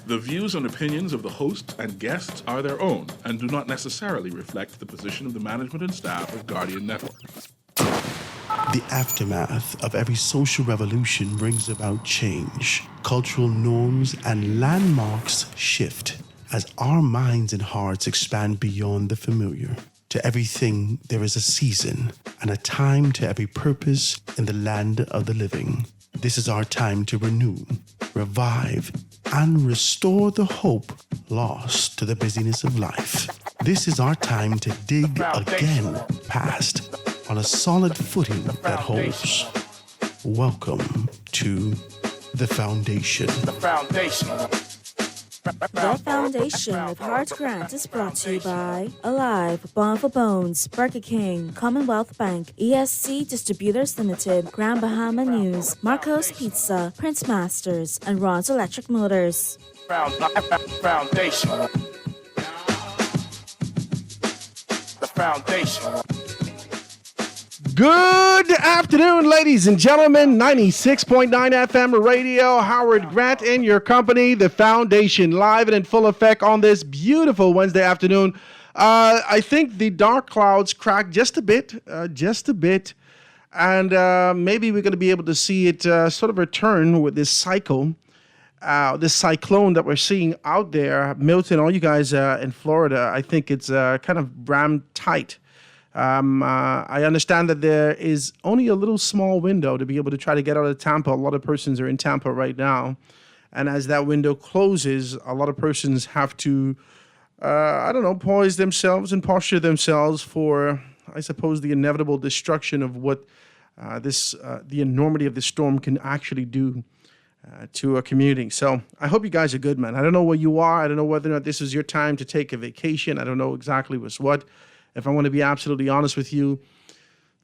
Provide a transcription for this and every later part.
The views and opinions of the host and guests are their own and do not necessarily reflect the position of the management and staff of Guardian Network. The aftermath of every social revolution brings about change. Cultural norms and landmarks shift as our minds and hearts expand beyond the familiar. To everything, there is a season and a time to every purpose in the land of the living. This is our time to renew, revive, and restore the hope lost to the busyness of life. This is our time to dig again past on a solid footing that holds. Welcome to The Foundation. The Foundation. The Foundation with Hart Grant is brought to you by Alive, Bond for Bones, Burger King, Commonwealth Bank, ESC Distributors Limited, Grand Bahama News, Marco's Pizza, Prince Masters, and Ron's Electric Motors. Foundation. The Foundation. Good afternoon, ladies and gentlemen. 96.9 FM radio. Howard Grant in your company. The Foundation live and in full effect on this beautiful Wednesday afternoon. I think the dark clouds cracked just a bit. And maybe we're going to be able to see it sort of return with this cycle, this cyclone that we're seeing out there. Milton, all you guys in Florida, I think it's kind of rammed tight. I understand that there is only a little small window to be able to try to get out of Tampa. A lot of persons are in Tampa right now. And as that window closes, a lot of persons have to, poise themselves and posture themselves for, I suppose, the inevitable destruction of what the enormity of this storm can actually do to a community. So I hope you guys are good, man. I don't know where you are. I don't know whether or not this is your time to take a vacation. I don't know exactly what's what. If I want to be absolutely honest with you,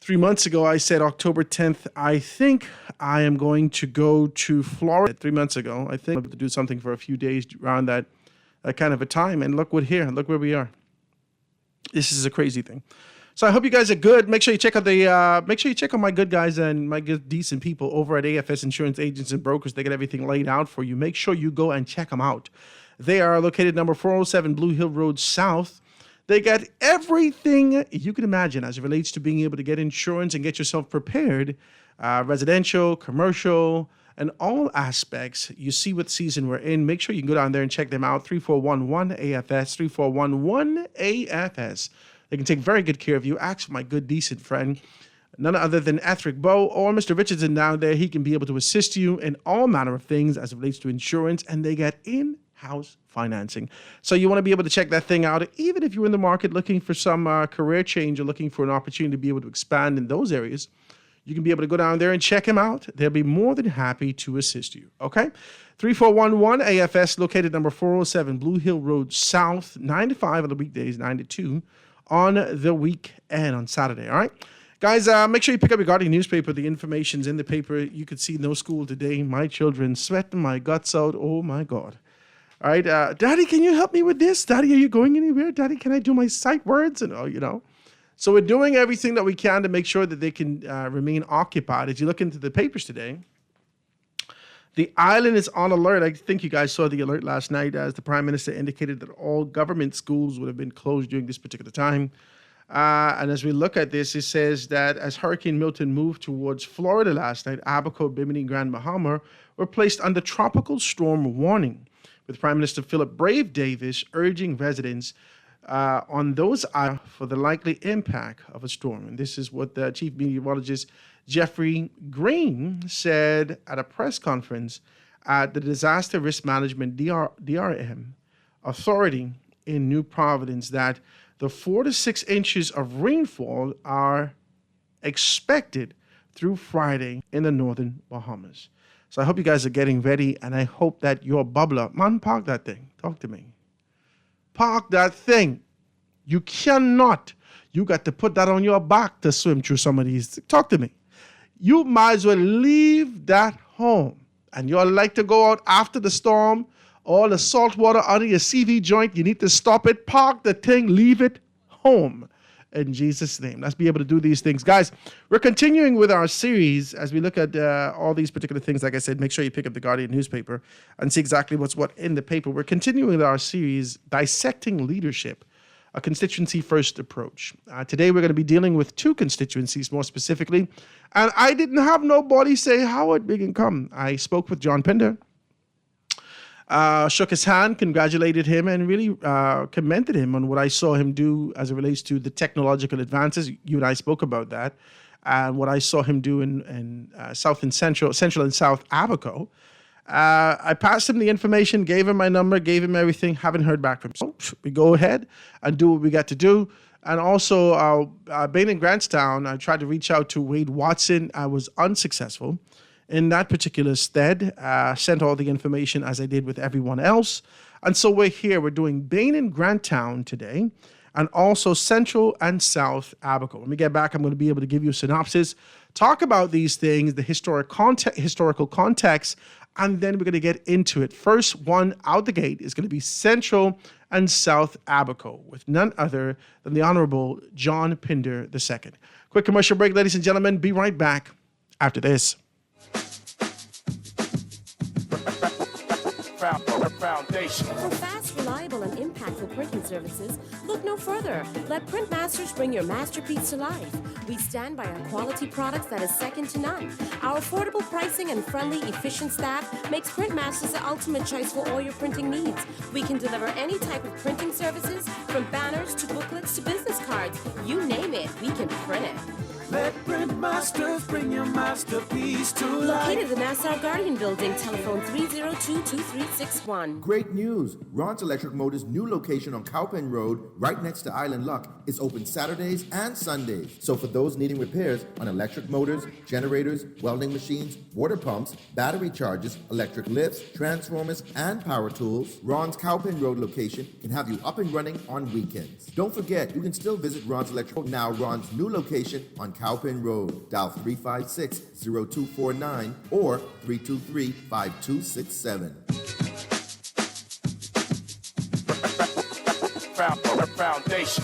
3 months ago, I said October 10th, I think I am going to go to Florida. 3 months ago, I think I'm going to do something for a few days around that kind of a time. And look where we are. This is a crazy thing. So I hope you guys are good. Make sure you check out my good guys and my good decent people over at AFS Insurance Agents and Brokers. They get everything laid out for you. Make sure you go and check them out. They are located number 407 Blue Hill Road South. They got everything you can imagine as it relates to being able to get insurance and get yourself prepared, residential, commercial, and all aspects. You see what season we're in. Make sure you can go down there and check them out. 3411-AFS, 3411-AFS. They can take very good care of you. Ask for my good, decent friend, none other than Ethric Bow or Mr. Richardson down there. He can be able to assist you in all manner of things as it relates to insurance, and they get in-house financing. So you want to be able to check that thing out. Even if you're in the market looking for some career change or looking for an opportunity to be able to expand in those areas, you can be able to go down there and check them out. They'll be more than happy to assist you. Okay? 3411 AFS, located number 407 Blue Hill Road South, 9 to 5 on the weekdays, 9 to 2 on the weekend on Saturday. All right? Guys, make sure you pick up your Guardian newspaper. The information's in the paper. You could see no school today. My children sweating my guts out. Oh, my God. All right, Daddy, can you help me with this? Daddy, are you going anywhere? Daddy, can I do my sight words? And So we're doing everything that we can to make sure that they can remain occupied. As you look into the papers today, the island is on alert. I think you guys saw the alert last night as the Prime Minister indicated that all government schools would have been closed during this particular time. And as we look at this, it says that as Hurricane Milton moved towards Florida last night, Abaco, Bimini, Grand Bahama were placed under tropical storm warning, with Prime Minister Philip Brave Davis urging residents on those islands for the likely impact of a storm. And this is what the Chief Meteorologist Jeffrey Green said at a press conference at the Disaster Risk Management DRM Authority in New Providence, that the 4 to 6 inches of rainfall are expected through Friday in the northern Bahamas. So I hope you guys are getting ready, and I hope that your bubbler, man, park that thing. Talk to me. Park that thing. You cannot. You got to put that on your back to swim through some of these. Talk to me. You might as well leave that home. And you'll like to go out after the storm, all the salt water out of your CV joint. You need to stop it, park the thing, leave it home. in Jesus' name. Let's be able to do these things. Guys, we're continuing with our series as we look at all these particular things. Like I said, make sure you pick up the Guardian newspaper and see exactly what's what in the paper. We're continuing with our series, Dissecting Leadership, a constituency-first approach. Today, we're going to be dealing with two constituencies more specifically. And I didn't have nobody say how it began come. I spoke with John Pinder, shook his hand, congratulated him, and really commended him on what I saw him do as it relates to the technological advances. You and I spoke about that, and what I saw him do in South and Central and South Abaco. I passed him the information, gave him my number, gave him everything, haven't heard back from him. So we go ahead and do what we got to do. And also, Bain and Grantstown, I tried to reach out to Wade Watson. I was unsuccessful in that particular stead. Sent all the information as I did with everyone else. And so we're here. We're doing Bain and Grantstown today, and also Central and South Abaco. When we get back, I'm going to be able to give you a synopsis, talk about these things, the historical context, and then we're going to get into it. First one out the gate is going to be Central and South Abaco with none other than the Honorable John Pinder II. Quick commercial break, ladies and gentlemen. Be right back after this. Foundation. For fast, reliable, and impactful printing services, look no further. Let Printmasters bring your masterpiece to life. We stand by our quality products that is second to none. Our affordable pricing and friendly, efficient staff makes Printmasters the ultimate choice for all your printing needs. We can deliver any type of printing services, from banners to booklets to business cards. You name it, we can print it. Let Printmasters bring your masterpiece to life. Located in the Nassau Guardian Building, telephone 302-2361. Great news! Ron's Electric Motors' new location on Cowpen Road, right next to Island Luck, is open Saturdays and Sundays. So for those needing repairs on electric motors, generators, welding machines, water pumps, battery chargers, electric lifts, transformers, and power tools, Ron's Cowpen Road location can have you up and running on weekends. Don't forget, you can still visit Ron's Electric. Now Ron's new location on Cowpen Road. Dial 356-0249 or 323-5267. Foundation.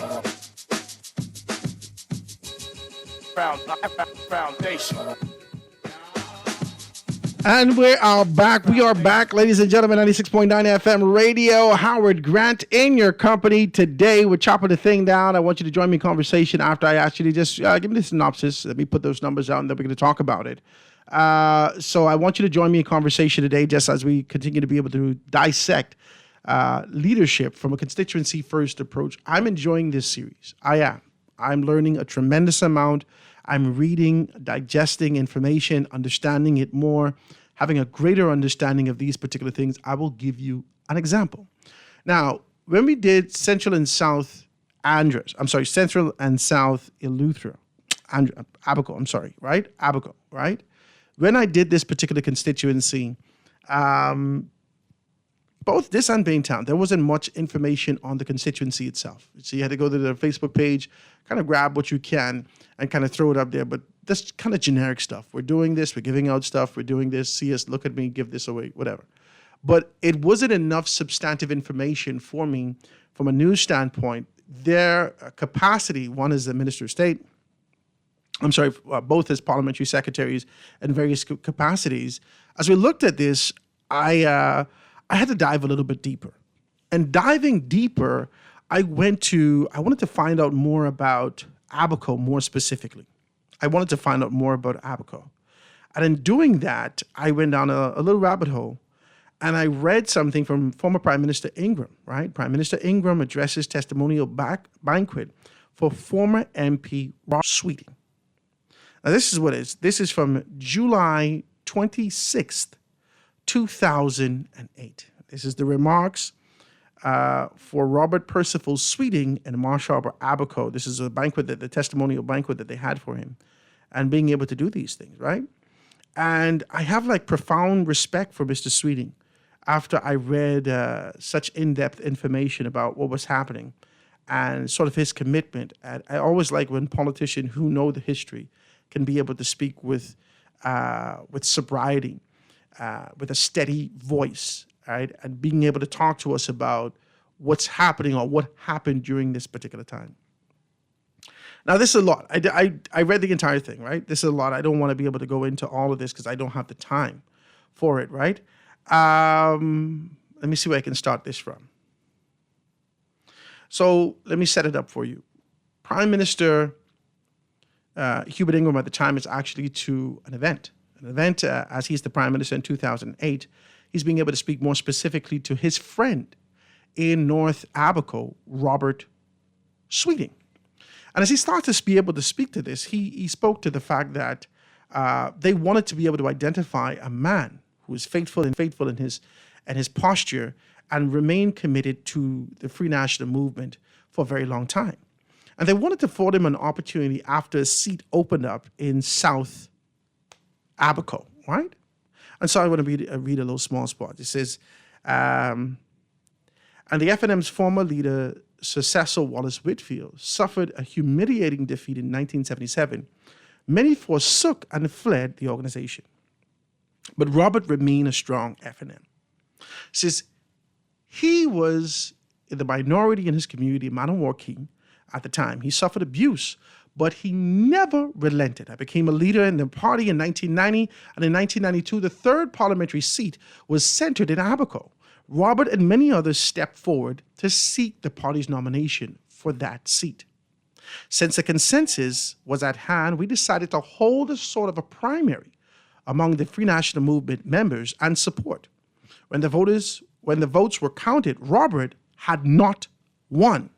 Foundation. And we are back. We are back, ladies and gentlemen. 96.9 FM radio. Howard Grant in your company today. We're chopping the thing down. I want you to join me in conversation after I actually just give me the synopsis. Let me put those numbers out, and then we're going to talk about it. So I want you to join me in conversation today, just as we continue to be able to dissect leadership from a constituency-first approach. I'm enjoying this series. I am. I'm learning a tremendous amount. I'm reading, digesting information, understanding it more, having a greater understanding of these particular things. I will give you an example. Now, when we did Central and South Central and South Eleuthera, Abaco, right? Abaco, right? When I did this particular constituency, both this and Baintown, there wasn't much information on the constituency itself. So you had to go to the Facebook page, kind of grab what you can and kind of throw it up there. But that's kind of generic stuff. We're doing this, we're giving out stuff, we're doing this, see us, look at me, give this away, whatever. But it wasn't enough substantive information for me from a news standpoint. Their capacity, one is the Minister of State, both as parliamentary secretaries in various capacities. As we looked at this, I had to dive a little bit deeper. And diving deeper, I wanted to find out more about Abaco more specifically. I wanted to find out more about Abaco. And in doing that, I went down a little rabbit hole, and I read something from former Prime Minister Ingram, right? Prime Minister Ingram addresses testimonial banquet for former MP Ross Sweeting. Now, this is what it is. This is from July 26th, 2008. This is the remarks for Robert Percival Sweeting and Marsh Harbour Abaco. This is a banquet, the testimonial banquet that they had for him, and being able to do these things, right? And I have profound respect for Mr. Sweeting after I read such in-depth information about what was happening and sort of his commitment. And I always like when politicians who know the history can be able to speak with sobriety, with a steady voice, right? And being able to talk to us about what's happening or what happened during this particular time. Now, this is a lot. I read the entire thing, right? This is a lot. I don't want to be able to go into all of this because I don't have the time for it, right? Let me see where I can start this from. So let me set it up for you. Prime Minister Hubert Ingraham at the time is actually to an event. As he's the Prime Minister in 2008, he's being able to speak more specifically to his friend in North Abaco, Robert Sweeting. And as he started to be able to speak to this, he spoke to the fact that they wanted to be able to identify a man who is faithful in his posture and remain committed to the Free National Movement for a very long time. And they wanted to afford him an opportunity after a seat opened up in South Abaco, right? And so I want to read a little small spot. It says, and the FNM's former leader, Sir Cecil Wallace Whitfield, suffered a humiliating defeat in 1977. Many forsook and fled the organization. But Robert remained a strong FNM. Says he was in the minority in his community, Manawarki, at the time. He suffered abuse, but he never relented. I became a leader in the party in 1990, and in 1992, the third parliamentary seat was centered in Abaco. Robert and many others stepped forward to seek the party's nomination for that seat. Since the consensus was at hand, we decided to hold a sort of a primary among the Free National Movement members and support. When the votes were counted, Robert had not won.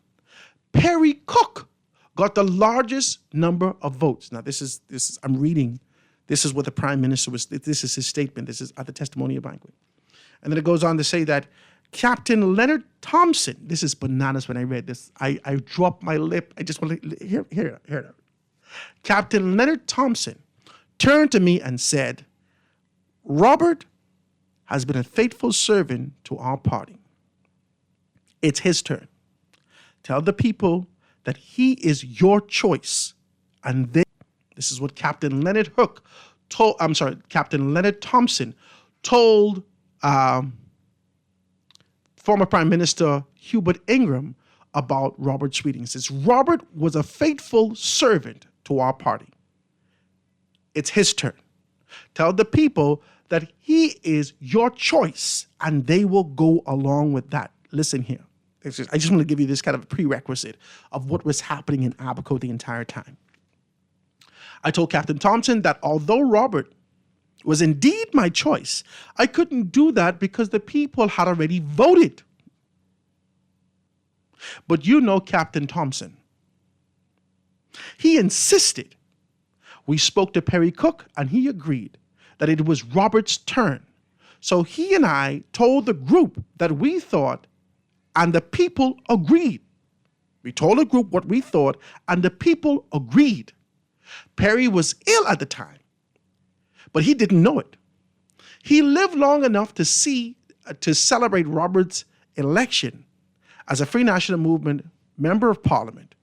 Perry Cook got the largest number of votes. Now, this is I'm reading. This is what the Prime Minister was. This is his statement. This is at the testimonial banquet. And then it goes on to say that Captain Leonard Thompson, this is bananas when I read this. I dropped my lip. I just want to hear it. Captain Leonard Thompson turned to me and said, Robert has been a faithful servant to our party. It's his turn. Tell the people that he is your choice. And this is what Captain Leonard Thompson told former Prime Minister Hubert Ingraham about Robert Sweeting. He says, Robert was a faithful servant to our party. It's his turn. Tell the people that he is your choice, and they will go along with that. Listen here. I just want to give you this kind of prerequisite of what was happening in Abaco the entire time. I told Captain Thompson that although Robert was indeed my choice, I couldn't do that because the people had already voted. But you know Captain Thompson. He insisted. We spoke to Perry Cook, and he agreed that it was Robert's turn. So he and I told the group that we thought, and the people agreed. We told the group what we thought, and the people agreed. Perry was ill at the time, but he didn't know it. He lived long enough to celebrate Robert's election as a Free National Movement Member of Parliament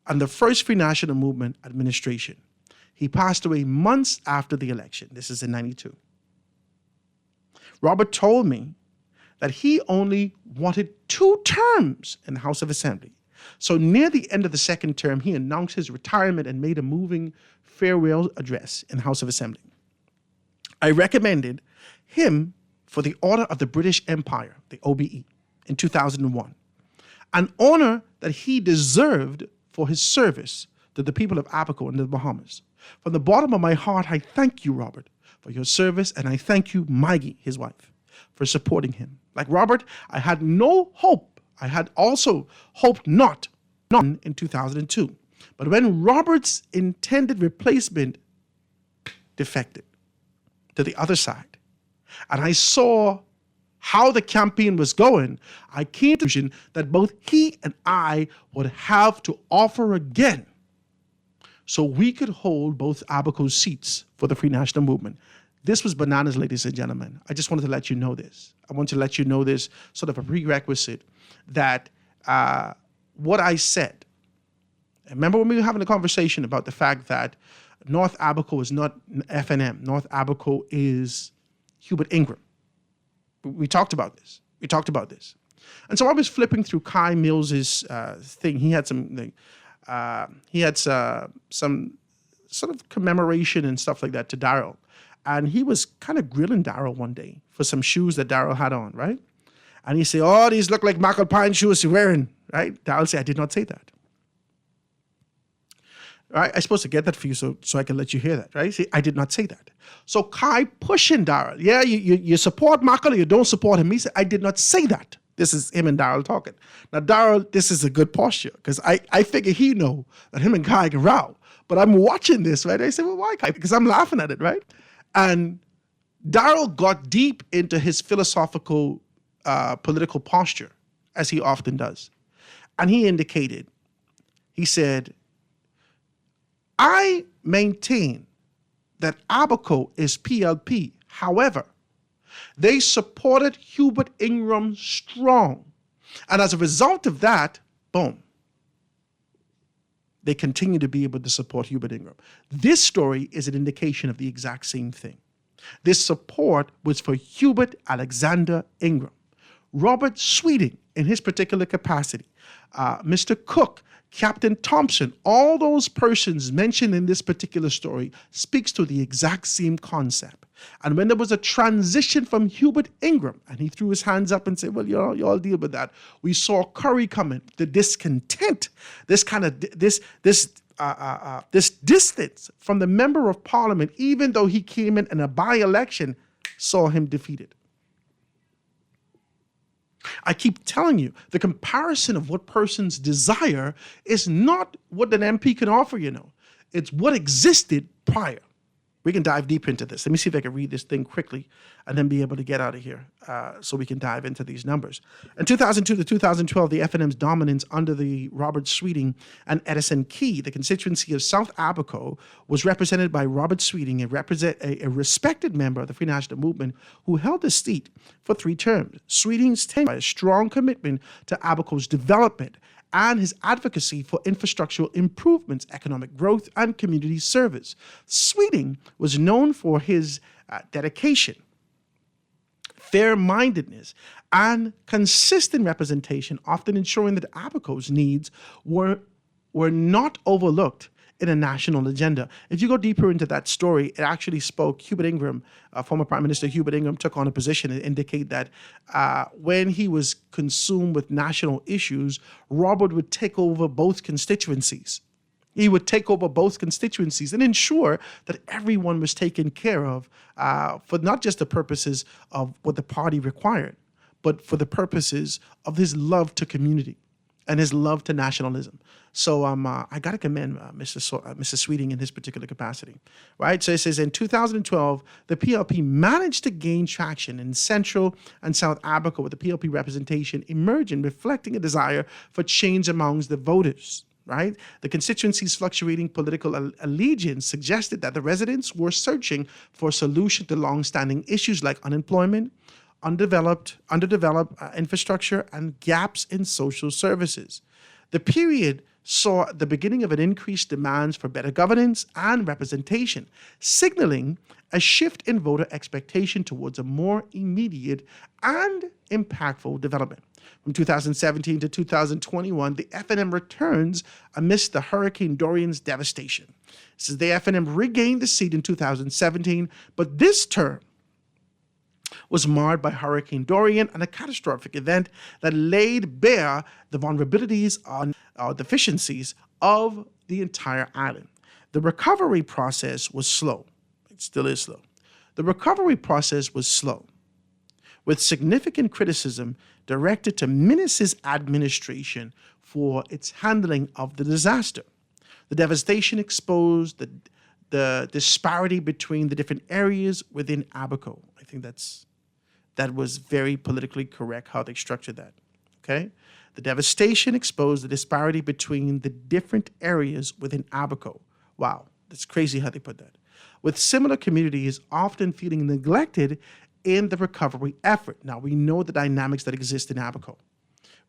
and the first Free National Movement administration. He passed away months after the election. This is in 92. Robert told me that he only wanted 2 terms in the House of Assembly. So near the end of the second term, he announced his retirement and made a moving farewell address in the House of Assembly. I recommended him for the Order of the British Empire, the OBE, in 2001, an honor that he deserved for his service to the people of Abaco and the Bahamas. From the bottom of my heart, I thank you, Robert, for your service, and I thank you, Maggie, his wife, for supporting him. Like Robert, I had no hope. I had also hoped not in 2002. But when Robert's intended replacement defected to the other side, and I saw how the campaign was going, I came to the conclusion that both he and I would have to offer again so we could hold both Abaco's seats for the Free National Movement. This was bananas, ladies and gentlemen. I just wanted to let you know this. I want to let you know this sort of a prerequisite that what I said. Remember when we were having a conversation about the fact that North Abaco is not FNM. North Abaco is Hubert Ingraham. We talked about this. And so I was flipping through Kai Mills's thing. He had some he had some sort of commemoration and stuff like that to Daryl. And he was kind of grilling Daryl one day for some shoes that Daryl had on, right? And he said, oh, these look like Michael Pine shoes you're wearing, right? Daryl said, I did not say that. Right? I'm supposed to get that for you so I can let you hear that, right? See, I did not say that. So Kai pushing Daryl. Yeah, you support Michael or you don't support him. He said, I did not say that. This is him and Daryl talking. Now, Daryl, this is a good posture because I figure he know that him and Kai can row. But I'm watching this, right? I said, well, why Kai? Because I'm laughing at it, right? And Daryl got deep into his philosophical political posture, as he often does. And he indicated, he said, I maintain that Abaco is PLP. However, they supported Hubert Ingram strong. And as a result of that, boom, they continue to be able to support Hubert Ingram. This story is an indication of the exact same thing. This support was for Hubert Alexander Ingram. Robert Sweeting, in his particular capacity, Mr. Cook, Captain Thompson, all those persons mentioned in this particular story speaks to the exact same concept. And when there was a transition from Hubert Ingram, and he threw his hands up and said, well, you all deal with that. We saw Curry coming, the discontent, this distance from the member of parliament, even though he came in a by-election, saw him defeated. I keep telling you, the comparison of what persons desire is not what an MP can offer, It's what existed prior. We can dive deep into this. Let me see if I can read this thing quickly and then be able to get out of here so we can dive into these numbers. In 2002 to 2012, the FNM's dominance under the Robert Sweeting and Edison Key, the constituency of South Abaco, was represented by Robert Sweeting, a respected member of the Free National Movement who held the seat for 3 terms. Sweeting's tenure by a strong commitment to Abaco's development and his advocacy for infrastructural improvements, economic growth, and community service. Sweeting was known for his dedication, fair-mindedness, and consistent representation, often ensuring that Abaco's needs were not overlooked in a national agenda. If you go deeper into that story, it actually spoke, Hubert Ingram, former Prime Minister Hubert Ingram, took on a position and indicate that when he was consumed with national issues, Robert would take over both constituencies. He would take over both constituencies and ensure that everyone was taken care of for not just the purposes of what the party required, but for the purposes of his love to community and his love to nationalism. So I got to commend Mr. Sweeting in his particular capacity, right? So it says in 2012, the PLP managed to gain traction in Central and South Abaco with the PLP representation emerging, reflecting a desire for change amongst the voters, right? The constituency's fluctuating political allegiance suggested that the residents were searching for a solution to long-standing issues like unemployment, underdeveloped infrastructure, and gaps in social services. The period saw the beginning of an increased demands for better governance and representation, signaling a shift in voter expectation towards a more immediate and impactful development. From 2017 to 2021, the FNM returns amidst the Hurricane Dorian's devastation. This is the FNM regained the seat in 2017, but this term was marred by Hurricane Dorian and a catastrophic event that laid bare the vulnerabilities and deficiencies of the entire island. The recovery process was slow. It still is slow. The recovery process was slow, with significant criticism directed to Minnes's administration for its handling of the disaster. The devastation exposed the disparity between the different areas within Abaco. I think that was very politically correct how they structured that, okay? The devastation exposed the disparity between the different areas within Abaco. Wow, that's crazy how they put that. With similar communities often feeling neglected in the recovery effort. Now, we know the dynamics that exist in Abaco.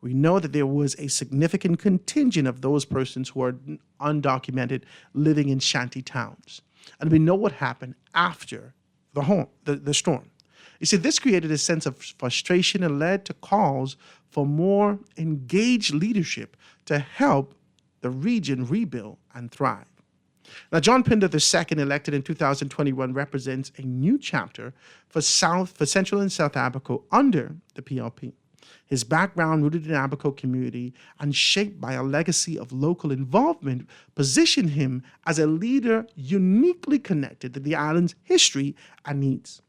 We know that there was a significant contingent of those persons who are undocumented living in shanty towns. And we know what happened after the storm. You see, this created a sense of frustration and led to calls for more engaged leadership to help the region rebuild and thrive. Now, John Pinder II, elected in 2021, represents a new chapter for Central and South Abaco under the PLP. His background, rooted in the Abaco community and shaped by a legacy of local involvement, positioned him as a leader uniquely connected to the island's history and needs.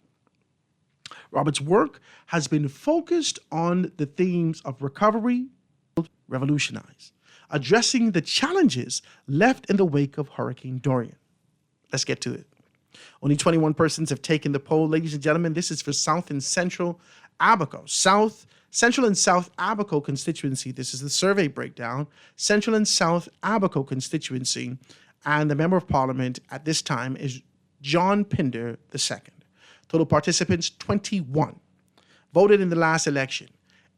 Robert's work has been focused on the themes of recovery, revolutionize, addressing the challenges left in the wake of Hurricane Dorian. Let's get to it. Only 21 persons have taken the poll. Ladies and gentlemen, this is for South and Central Abaco. Central and South Abaco constituency. This is the survey breakdown. Central and South Abaco constituency. And the Member of Parliament at this time is John Pinder II. Total participants, 21. Voted in the last election.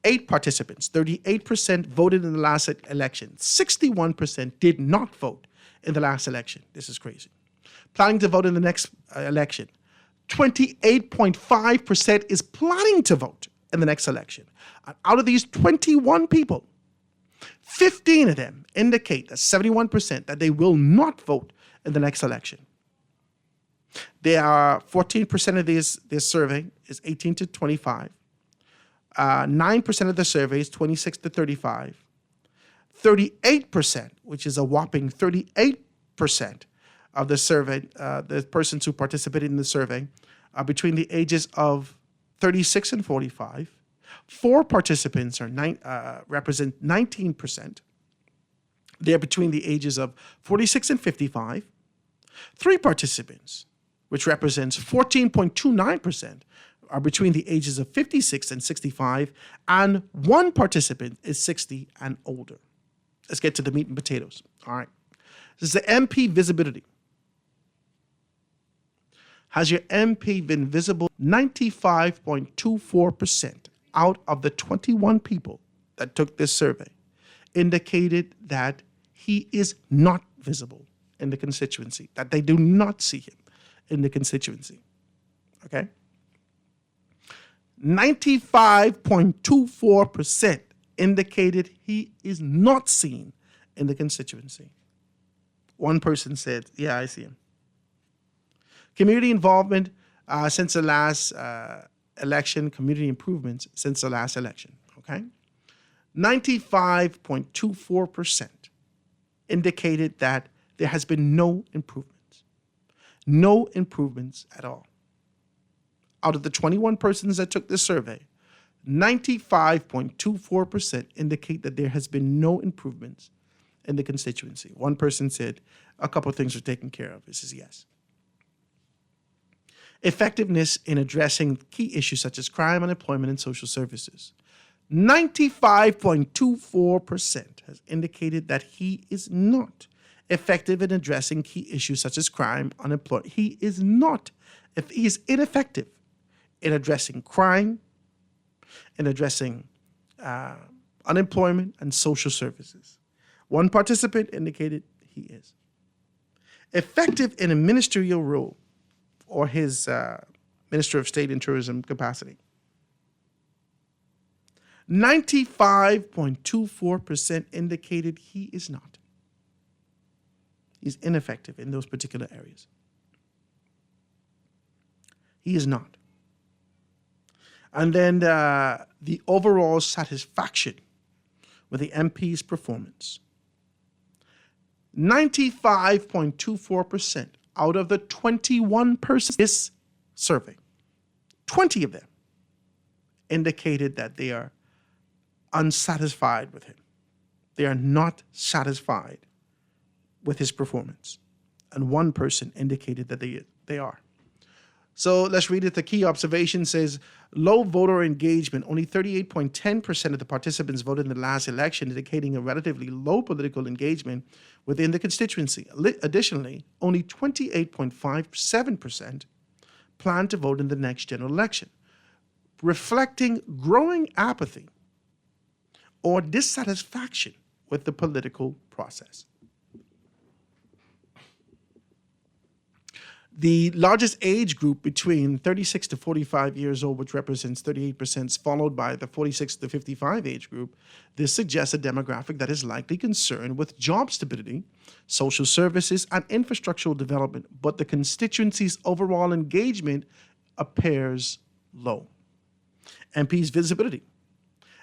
8 participants, 38% voted in the last election. 61% did not vote in the last election. This is crazy. Planning to vote in the next election. 28.5% is planning to vote in the next election. And out of these 21 people, 15 of them indicate that 71% that they will not vote in the next election. There are 14% of this survey is 18 to 25. 9% of the survey is 26 to 35. 38%, which is a whopping 38% of the survey, the persons who participated in the survey, are between the ages of 36 and 45. 4 participants represent 19%. They're between the ages of 46 and 55. 3 participants, which represents 14.29%, are between the ages of 56 and 65, and 1 participant is 60 and older. Let's get to the meat and potatoes. All right. This is the MP visibility. Has your MP been visible? 95.24% out of the 21 people that took this survey indicated that he is not visible in the constituency, that they do not see him in the constituency. Okay? 95.24% indicated he is not seen in the constituency. 1 person said, yeah, I see him. Community involvement since the last election, community improvements since the last election, okay? 95.24% indicated that there has been no improvements. No improvements at all. Out of the 21 persons that took this survey, 95.24% indicate that there has been no improvements in the constituency. 1 person said a couple of things are taken care of. This is yes. Effectiveness in addressing key issues such as crime, unemployment, and social services. 95.24% has indicated that he is not effective in addressing key issues such as crime, unemployment. He is ineffective in addressing crime, in addressing unemployment and social services. 1 participant indicated he is. Effective in a ministerial role or his Minister of State and Tourism capacity. 95.24% indicated he is not. He's ineffective in those particular areas. He is not. And then the overall satisfaction with the MP's performance. 95.24% out of the 21 persons in this survey, 20 of them indicated that they are unsatisfied with him. They are not satisfied with his performance. And 1 person indicated that they are. So let's read it. The key observation says, low voter engagement. Only 38.10% of the participants voted in the last election, indicating a relatively low political engagement within the constituency. Additionally, only 28.57% plan to vote in the next general election, reflecting growing apathy or dissatisfaction with the political process. The largest age group between 36 to 45 years old, which represents 38%, followed by the 46 to 55 age group. This suggests a demographic that is likely concerned with job stability, social services, and infrastructural development, but the constituency's overall engagement appears low. MP's visibility.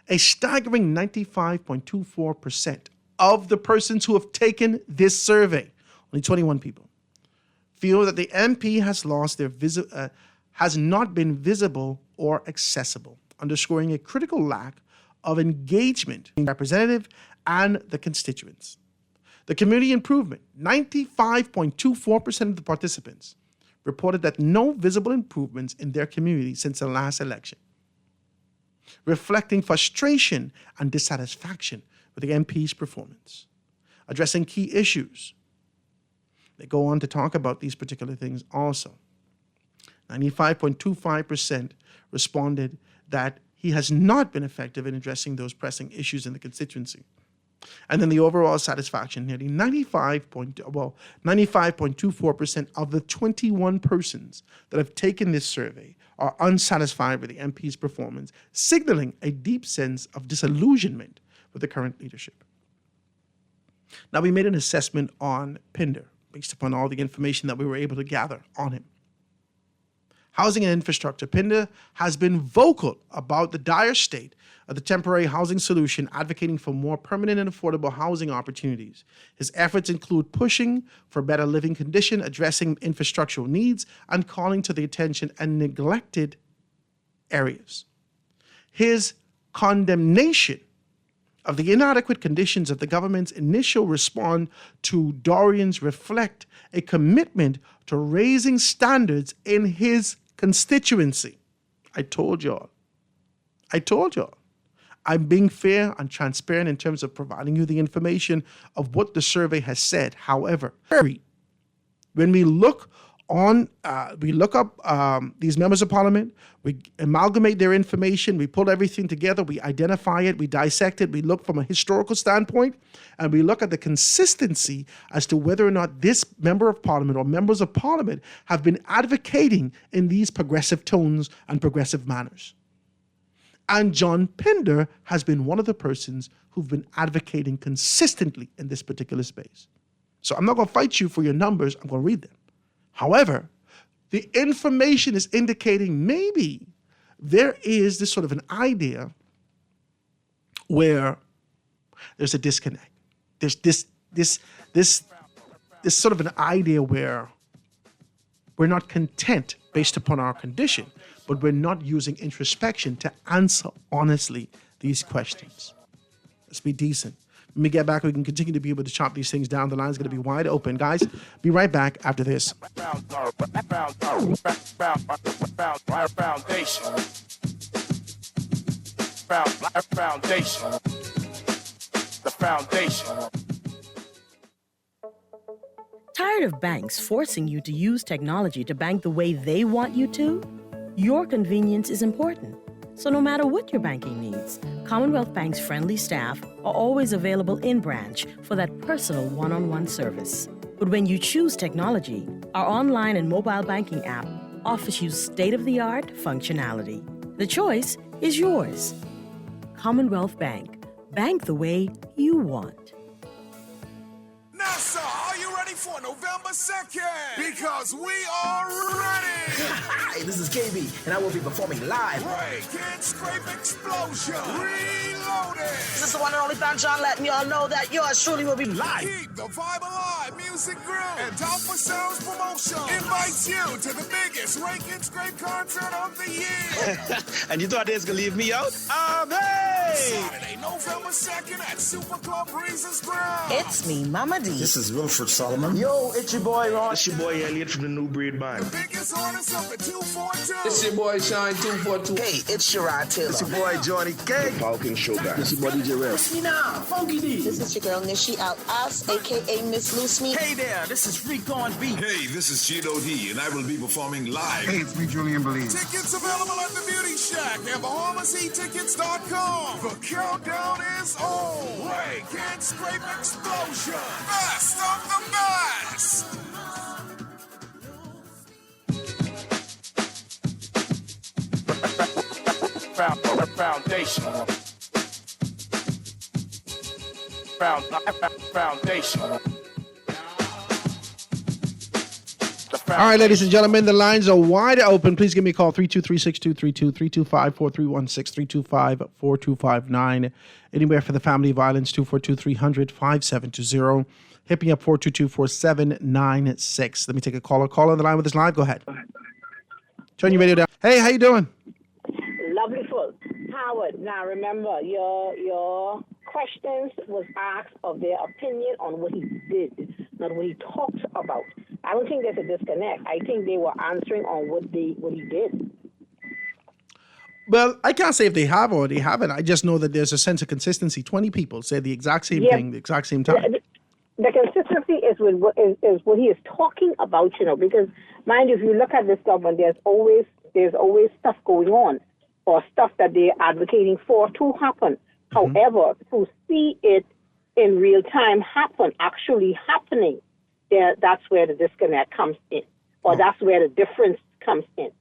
A staggering 95.24% of the persons who have taken this survey, only 21 people, feel that the MP has not been visible or accessible, underscoring a critical lack of engagement between the representative and the constituents. The community improvement, 95.24% of the participants reported that no visible improvements in their community since the last election, reflecting frustration and dissatisfaction with the MP's performance. Addressing key issues. They go on to talk about these particular things also. 95.25% responded that he has not been effective in addressing those pressing issues in the constituency. And then the overall satisfaction, nearly 95.24% of the 21 persons that have taken this survey are unsatisfied with the MP's performance, signaling a deep sense of disillusionment with the current leadership. Now, we made an assessment on Pinder based upon all the information that we were able to gather on him. Housing and infrastructure. Pinder has been vocal about the dire state of the temporary housing solution, advocating for more permanent and affordable housing opportunities. His efforts include pushing for better living conditions, addressing infrastructural needs, and calling to the attention and neglected areas. His condemnation of the inadequate conditions of the government's initial response to Dorian's reflect a commitment to raising standards in his constituency. I told y'all. I'm being fair and transparent in terms of providing you the information of what the survey has said. However, when we look up these members of parliament, we amalgamate their information, we pull everything together, we identify it, we dissect it, we look from a historical standpoint, and we look at the consistency as to whether or not this member of parliament or members of parliament have been advocating in these progressive tones and progressive manners. And John Pinder has been one of the persons who've been advocating consistently in this particular space. So I'm not going to fight you for your numbers, I'm going to read them. However, the information is indicating maybe there is this sort of an idea where there's a disconnect. There's this sort of an idea where we're not content based upon our condition, but we're not using introspection to answer honestly these questions. Let's be decent. When we get back, we can continue to be able to chop these things down. The line's going to be wide open. Guys, be right back after this. Foundation. Tired of banks forcing you to use technology to bank the way they want you to? Your convenience is important. So no matter what your banking needs, Commonwealth Bank's friendly staff are always available in branch for that personal one-on-one service. But when you choose technology, our online and mobile banking app offers you state-of-the-art functionality. The choice is yours. Commonwealth Bank. Bank the way you want. NASA, are you ready for November 2nd? Because we are ready! Hi, this is KB, and I will be performing live. Break and Scrape Explosion. Reloaded. This is the one and only Fan John letting y'all know that yours truly will be live. Keep the vibe alive. Music Grill and Alpha Sounds Promotion invites you to the biggest Rake and Scrape concert of the year. And you thought they was going to leave me out? Saturday, November 2nd at Super Club Breezes Ground. It's me, Mama D. This is Wilfred Solomon. Yo, it's your boy Ron. It's your boy Elliot from the New Breed Band. The biggest artist of the 242. It's your boy Shine 242. Hey, it's Sherrod Taylor. It's your boy Johnny K. Falcon Show guy. It's your boy DJ Rel. It's me now, Funky D. This is your girl Nishi Al-As, a.k.a. Miss Loose Me. Hey there, this is Freak on Beat. Hey, this is Cheeto D, and I will be performing live. Hey, it's me, Julian Belize. Tickets available at the Beauty Shack and BahamasEtickets.com. The countdown is on. Rake and Scrape Explosion. Best of the best. Foundation. Foundation. All right, ladies and gentlemen, the lines are wide open. Please give me a call, 323-6232, 325-4316, 325-4259. Anywhere for the family violence, 242-300-5720. Hit me up, 422-4796. Let me take a caller. Caller on the line with us live. Go ahead. Turn your radio down. Hey, how you doing? Lovely full. Howard, now remember, your questions was asked of their opinion on what he did, not what he talked about. I don't think there's a disconnect. I think they were answering on what he did. Well, I can't say if they have or they haven't. I just know that there's a sense of consistency. 20 people said the exact same thing, the exact same time. The consistency is what he is talking about, because, mind you, if you look at this government, there's always stuff going on or stuff that they're advocating for to happen. Mm-hmm. However, to see it in real time actually happening, that's where the disconnect comes in, or that's where the difference comes in.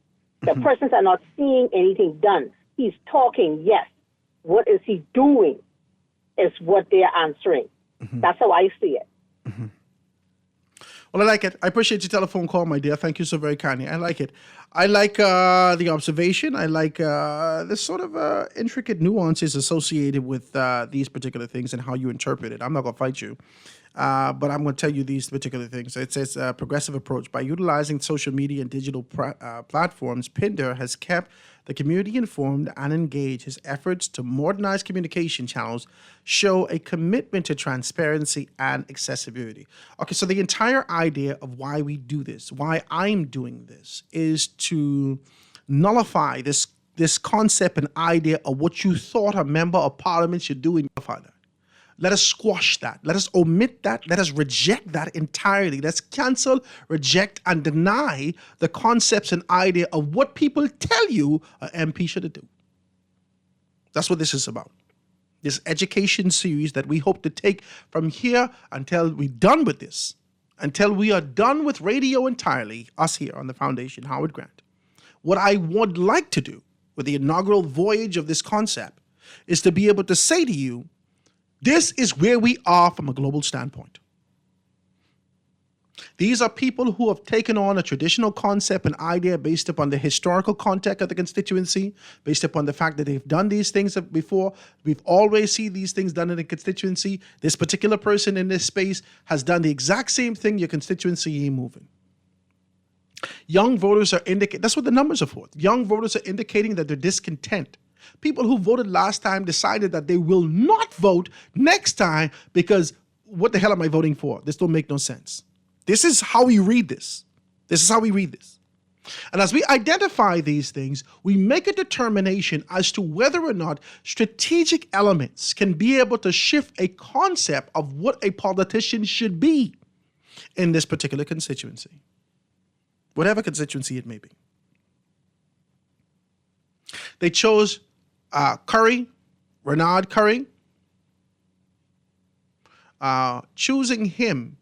The persons are not seeing anything done. He's talking, yes. What is he doing is what they're answering. Mm-hmm. That's how I see it. Mm-hmm. Well, I like it. I appreciate your telephone call, my dear. Thank you so very kindly. I like it. I like the observation. I like the sort of intricate nuances associated with these particular things and how you interpret it. I'm not going to fight you. But I'm going to tell you these particular things. It says progressive approach. By utilizing social media and digital platforms, Pinder has kept the community informed and engaged. His efforts to modernize communication channels show a commitment to transparency and accessibility. Okay, so the entire idea of why we do this, why I'm doing this, is to nullify this concept and idea of what you thought a member of parliament should do in your father. Let us squash that. Let us omit that. Let us reject that entirely. Let's cancel, reject, and deny the concepts and idea of what people tell you an MP should do. That's what this is about. This education series that we hope to take from here until we're done with this, until we are done with radio entirely, us here on the Foundation, Howard Grant. What I would like to do with the inaugural voyage of this concept is to be able to say to you, this is where we are from a global standpoint. These are people who have taken on a traditional concept and idea based upon the historical context of the constituency, based upon the fact that they've done these things before. We've always seen these things done in the constituency. This particular person in this space has done the exact same thing. Your constituency ain't moving. Young voters are indicating, that's what the numbers are for. Young voters are indicating that they're discontent. People who voted last time decided that they will not vote next time because what the hell am I voting for? This don't make no sense. This is how we read this. This is how we read this. And as we identify these things, we make a determination as to whether or not strategic elements can be able to shift a concept of what a politician should be in this particular constituency, whatever constituency it may be. They chose Curry, Renard Curry. Choosing him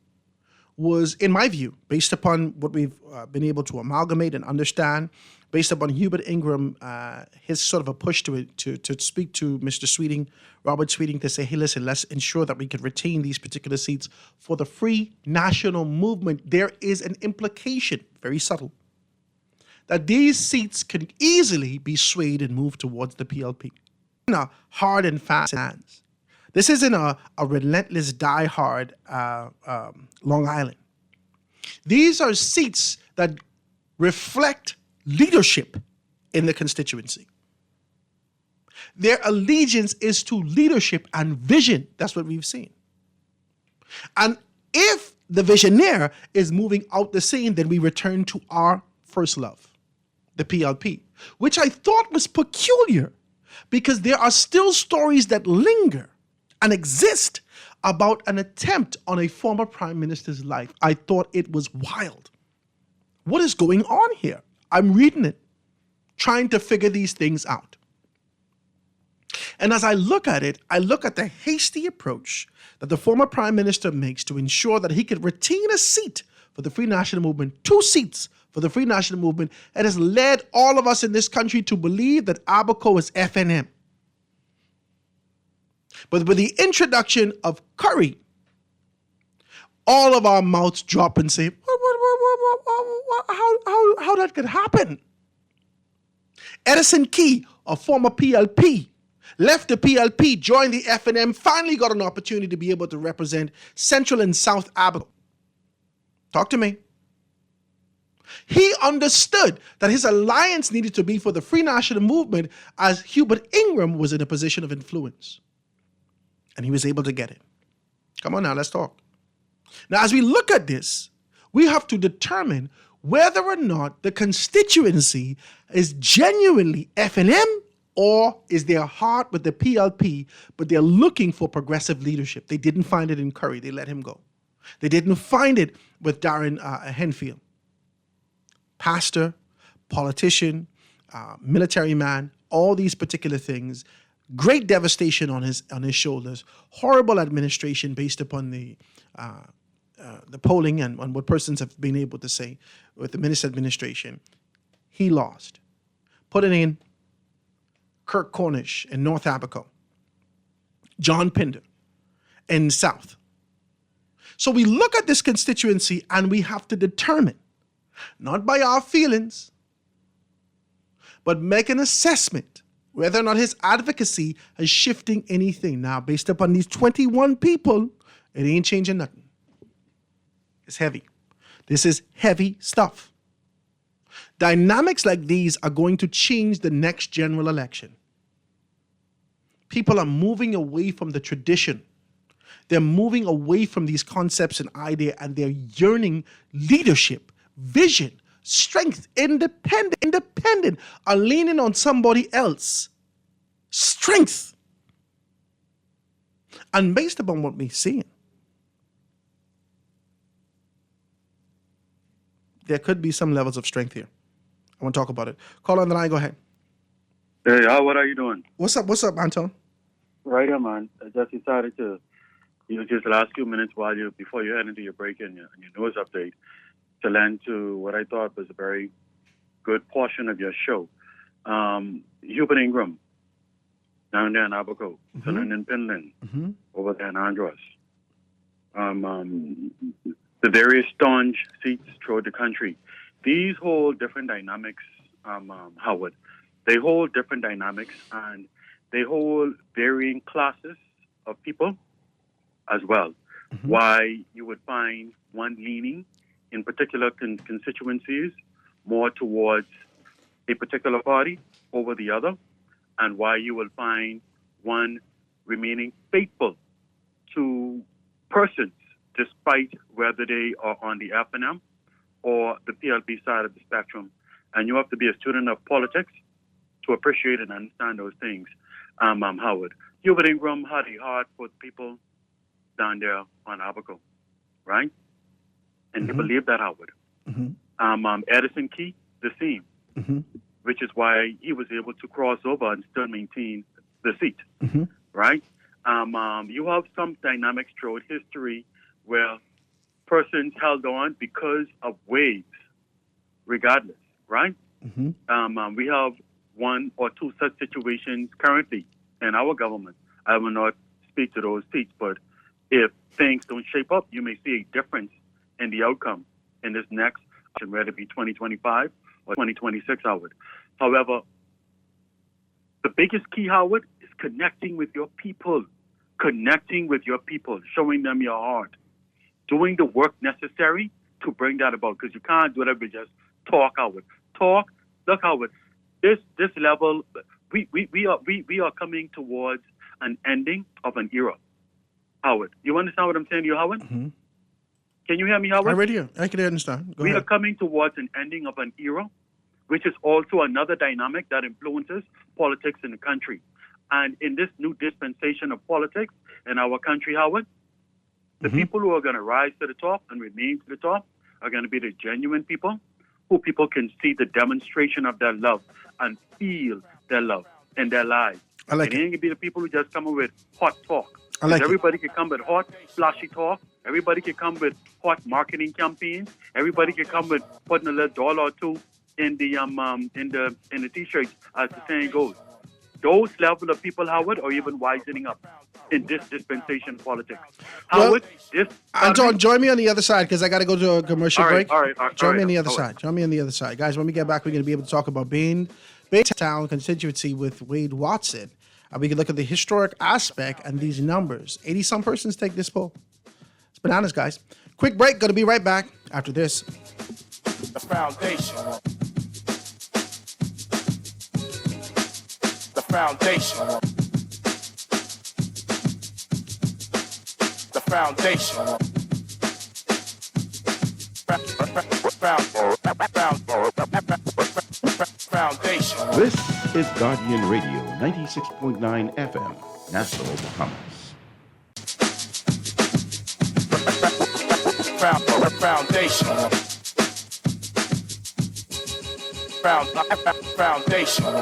was, in my view, based upon what we've been able to amalgamate and understand, based upon Hubert Ingram, his sort of a push to speak to Mr. Sweeting, Robert Sweeting, to say, hey, listen, let's ensure that we can retain these particular seats for the free national movement. There is an implication, very subtle, that these seats can easily be swayed and moved towards the PLP. In a hard and fast hands. This isn't a relentless, die-hard Long Island. These are seats that reflect leadership in the constituency. Their allegiance is to leadership and vision. That's what we've seen. And if the visionaire is moving out the scene, then we return to our first love, the PLP, which I thought was peculiar because there are still stories that linger and exist about an attempt on a former prime minister's life. I thought it was wild. What is going on here? I'm reading it, trying to figure these things out. And as I look at it, I look at the hasty approach that the former prime minister makes to ensure that he could retain a seat for the Free National Movement, 2 seats for the Free National Movement. It has led all of us in this country to believe that Abaco is FNM. But with the introduction of Curry, all of our mouths drop and say, how that could happen? Edison Key, a former PLP, left the PLP, joined the FNM, finally got an opportunity to be able to represent Central and South Abaco. Talk to me. He understood that his alliance needed to be for the Free National Movement, as Hubert Ingram was in a position of influence. And he was able to get it. Come on now, let's talk. Now, as we look at this, we have to determine whether or not the constituency is genuinely FNM, or is their heart with the PLP, but they're looking for progressive leadership. They didn't find it in Curry. They let him go. They didn't find it with Darren Henfield. Pastor, politician, military man, all these particular things, great devastation on his shoulders, horrible administration based upon the polling and on what persons have been able to say with the minister administration. He lost. Put it in Kirk Cornish in North Abaco, John Pinder in South. So we look at this constituency and we have to determine, not by our feelings, but make an assessment whether or not his advocacy is shifting anything. Now, based upon these 21 people, it ain't changing nothing. It's heavy. This is heavy stuff. Dynamics like these are going to change the next general election. People are moving away from the tradition. They're moving away from these concepts and ideas, and they're yearning leadership, vision, strength, independent, are leaning on somebody else. Strength. And based upon what we're seeing, there could be some levels of strength here. I want to talk about it. Call on the line, go ahead. Hey, what are you doing? What's up, Anton? Right here, man. I just decided to, just the last few minutes before you head into your break and your news update, to lend to what I thought was a very good portion of your show. Hubert Ingram, down there in Abaco, in Pinland, over there in Andros. The various staunch seats throughout the country. These hold different dynamics, Howard. They hold different dynamics, and they hold varying classes of people as well. Why you would find one leaning in particular constituencies more towards a particular party over the other, and why you will find one remaining faithful to persons despite whether they are on the FNM or the PLP side of the spectrum. And you have to be a student of politics to appreciate and understand those things. Howard, Hubert Ingram had a heart for the people down there on Abaco, right? And he believed that, Howard. Edison Key, the same, which is why he was able to cross over and still maintain the seat, right? You have some dynamics throughout history where persons held on because of waves, regardless, right? We have one or two such situations currently in our government. I will not speak to those seats, but if things don't shape up, you may see a difference in the outcome in this next election, whether it be 2025 or 2026, Howard. However, the biggest key, Howard, is connecting with your people, showing them your heart, doing the work necessary to bring that about, because you can't do it with just talk, Howard. Talk. Look, Howard, this level, we are coming towards an ending of an era, Howard. You understand what I'm saying to you, Howard? Can you hear me, Howard? I read you. I can understand. Go we ahead. are coming towards an ending of an era, which is also another dynamic that influences politics in the country. And in this new dispensation of politics in our country, Howard, the people who are going to rise to the top and remain to the top are going to be the genuine people who people can see the demonstration of their love and feel their love in their lives. I like it ain't going to be the people who just come up with hot talk. I like everybody can come with hot, flashy talk Everybody can come with hot marketing campaigns. Everybody can come with putting a little dollar or two in the t-shirts, as the saying goes. Those level of people, Howard, are even wisening up in this dispensation of politics. Howard, Anton, join me on the other side because I got to go to a commercial break. All right. Join me on the other side. Join me on the other side. Guys, when we get back, we're going to be able to talk about Bainstown constituency with Wade Watson. We can look at the historic aspect and these numbers. 80-some persons take this poll. It's bananas, guys. Quick break. Going to be right back after this. The foundation. The foundation. The foundation. Foundation. This is Guardian Radio, 96.9 FM, Nassau, Bahamas. Foundation. Foundation.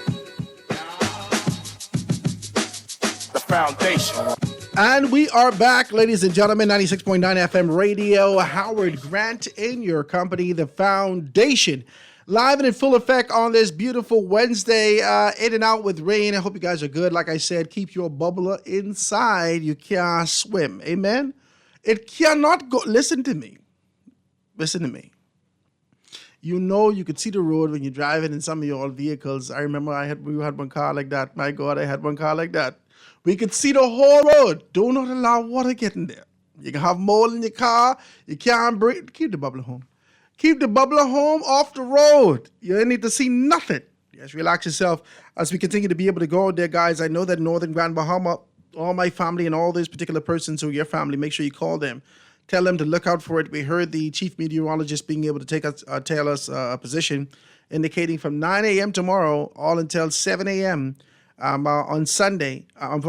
The foundation. And we are back, ladies and gentlemen, 96.9 FM radio. Howard Grant in your company, The Foundation. Live and in full effect on this beautiful Wednesday, in and out with rain. I hope you guys are good. Like I said, keep your bubbler inside. You can't swim. Amen? It cannot go. Listen to me. Listen to me. You know you could see the road when you're driving in some of your old vehicles. I remember we had one car like that. My God, I had one car like that. We could see the whole road. Do not allow water getting there. You can have mold in your car. You can't breathe. Keep the bubbler home. Keep the bubbler home off the road. You don't need to see nothing. Just relax yourself as we continue to be able to go out there, guys. I know that Northern Grand Bahama, all my family and all those particular persons who are your family, make sure you call them. Tell them to look out for it. We heard the chief meteorologist being able to tell us a position indicating from 9 a.m. tomorrow all until 7 a.m. On Sunday. On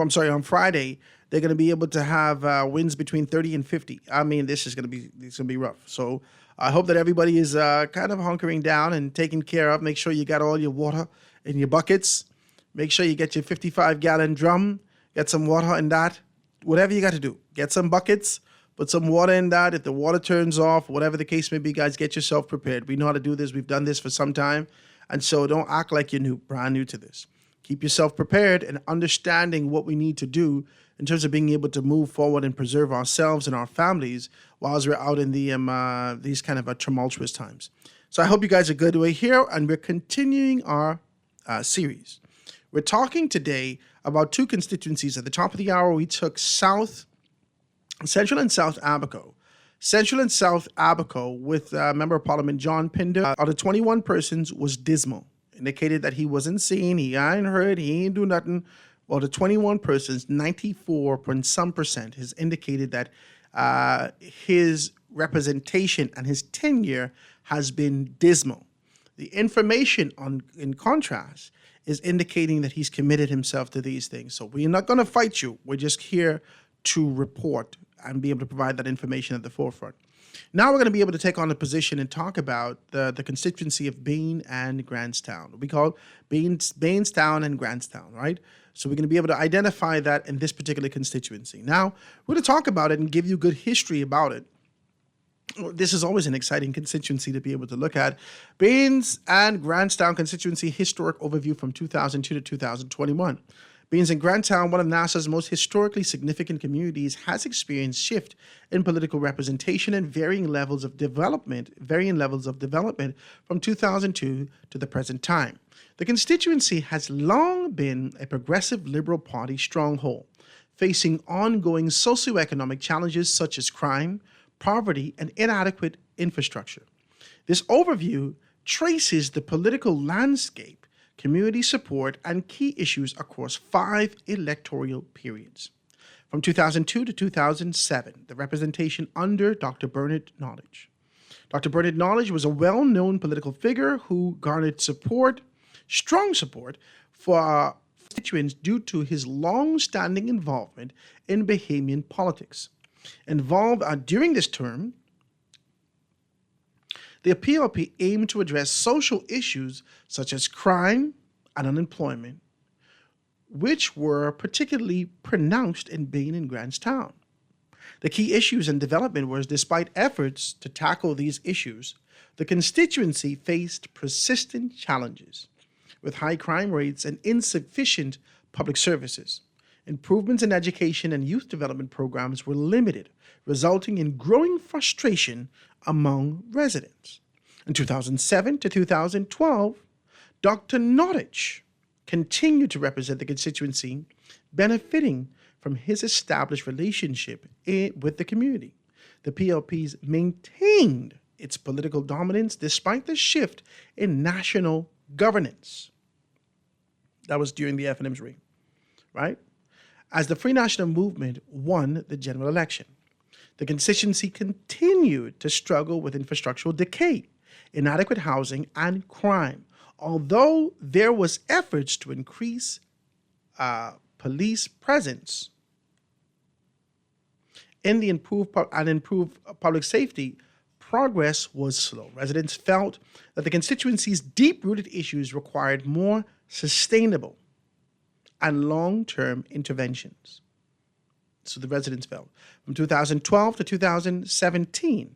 Friday, they're going to be able to have winds between 30 and 50. I mean, this is going to be rough. So I hope that everybody is kind of hunkering down and taken care of. Make sure you got all your water in your buckets. Make sure you get your 55-gallon drum. Get some water in that. Whatever you got to do. Get some buckets. Put some water in that. If the water turns off, whatever the case may be, guys, get yourself prepared. We know how to do this. We've done this for some time. And so don't act like you're brand new to this. Keep yourself prepared and understanding what we need to do in terms of being able to move forward and preserve ourselves and our families whilst we're out in these kind of tumultuous times. So I hope you guys are good. We're here and we're continuing our series. We're talking today about two constituencies. At the top of the hour, we took Central and South Abaco. Central and South Abaco with Member of Parliament John Pinder. Out of 21 persons was dismal. Indicated that he wasn't seen, he ain't heard, he ain't do nothing. Well, the 21 persons, 94% has indicated that his representation and his tenure has been dismal. The information in contrast is indicating that he's committed himself to these things. So we're not going to fight you. We're just here to report and be able to provide that information at the forefront. Now we're going to be able to take on a position and talk about the constituency of Bain and Grantstown. We call Bainstown and Grantstown, right? So we're going to be able to identify that in this particular constituency. Now, we're going to talk about it and give you good history about it. This is always an exciting constituency to be able to look at. Bains and Grantstown constituency historic overview from 2002 to 2021. Bains and Grantstown, one of Nassau's most historically significant communities, has experienced shift in political representation and varying levels of development from 2002 to the present time. The constituency has long been a progressive Liberal Party stronghold, facing ongoing socioeconomic challenges such as crime, poverty, and inadequate infrastructure. This overview traces the political landscape, community support, and key issues across 5 electoral periods. From 2002 to 2007, the representation under Dr. Bernard Knowledge. Dr. Bernard Knowledge was a well-known political figure who garnered strong support for constituents due to his long-standing involvement in Bahamian politics. During this term, the PLP aimed to address social issues such as crime and unemployment, which were particularly pronounced in Bain and Grantstown. The key issues and development was, despite efforts to tackle these issues, the constituency faced persistent challenges with high crime rates and insufficient public services. Improvements in education and youth development programs were limited, resulting in growing frustration among residents. In 2007 to 2012, Dr. Nottage continued to represent the constituency, benefiting from his established relationship with the community. The PLPs maintained its political dominance despite the shift in national governance. That was during the FNM's reign, right? As the Free National Movement won the general election, the constituency continued to struggle with infrastructural decay, inadequate housing, and crime, although there was efforts to increase police presence in the improve public safety. Progress was slow. Residents felt that the constituency's deep-rooted issues required more sustainable and long-term interventions. So the residents felt. From 2012 to 2017,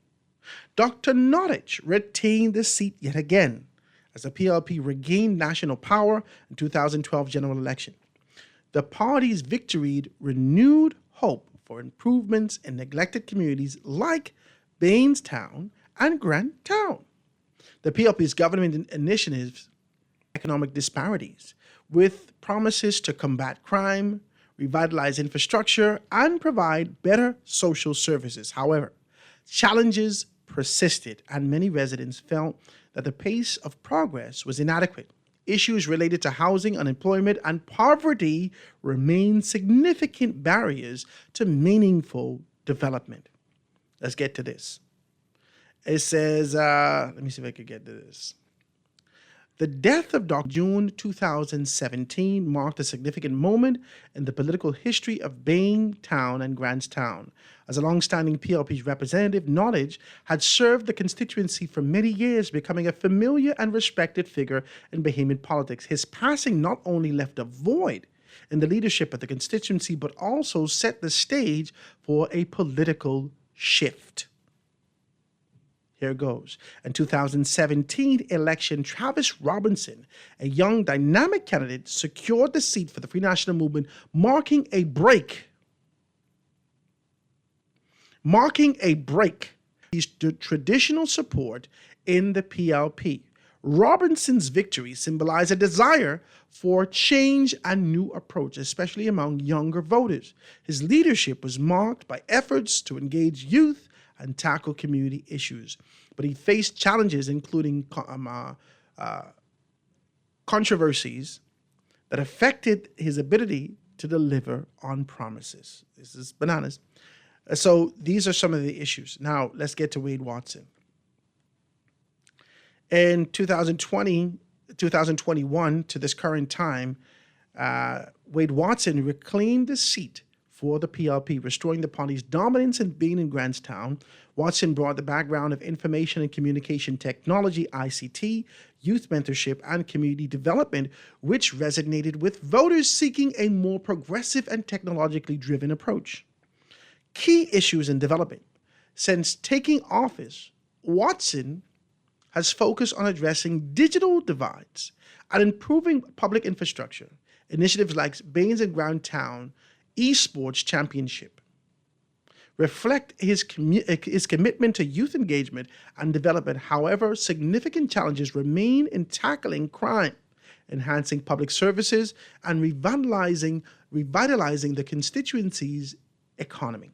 Dr. Nottage retained the seat yet again as the PLP regained national power in 2012 general election. The party's victory renewed hope for improvements in neglected communities like Bainstown and Granttown. The PLP's government initiatives economic disparities with promises to combat crime, revitalize infrastructure, and provide better social services. However, challenges persisted, and many residents felt that the pace of progress was inadequate. Issues related to housing, unemployment, and poverty remain significant barriers to meaningful development. Let's get to this. It says, let me see if I could get to this. The death of Dr. June 2017 marked a significant moment in the political history of Bainstown and Grantstown. As a long-standing PLP representative, Nottage had served the constituency for many years, becoming a familiar and respected figure in Bahamian politics. His passing not only left a void in the leadership of the constituency, but also set the stage for a political shift. Here goes. In 2017 election, Travis Robinson, a young dynamic candidate, secured the seat for the Free National Movement, marking a break. His traditional support in the PLP. Robinson's victory symbolized a desire for change and new approach, especially among younger voters. His leadership was marked by efforts to engage youth and tackle community issues. But he faced challenges, including controversies that affected his ability to deliver on promises. This is bananas. So these are some of the issues. Now, let's get to Wade Watson. In 2021 to this current time, Wade Watson reclaimed the seat for the PLP, restoring the party's dominance in being in Grantstown. Watson brought the background of information and communication technology, ICT, youth mentorship, and community development, which resonated with voters seeking a more progressive and technologically driven approach. Key issues in development. Since taking office, Watson has focused on addressing digital divides and improving public infrastructure. Initiatives like Baines and Granttown Esports Championship reflect his commitment to youth engagement and development. However, significant challenges remain in tackling crime, enhancing public services, and revitalizing the constituency's economy.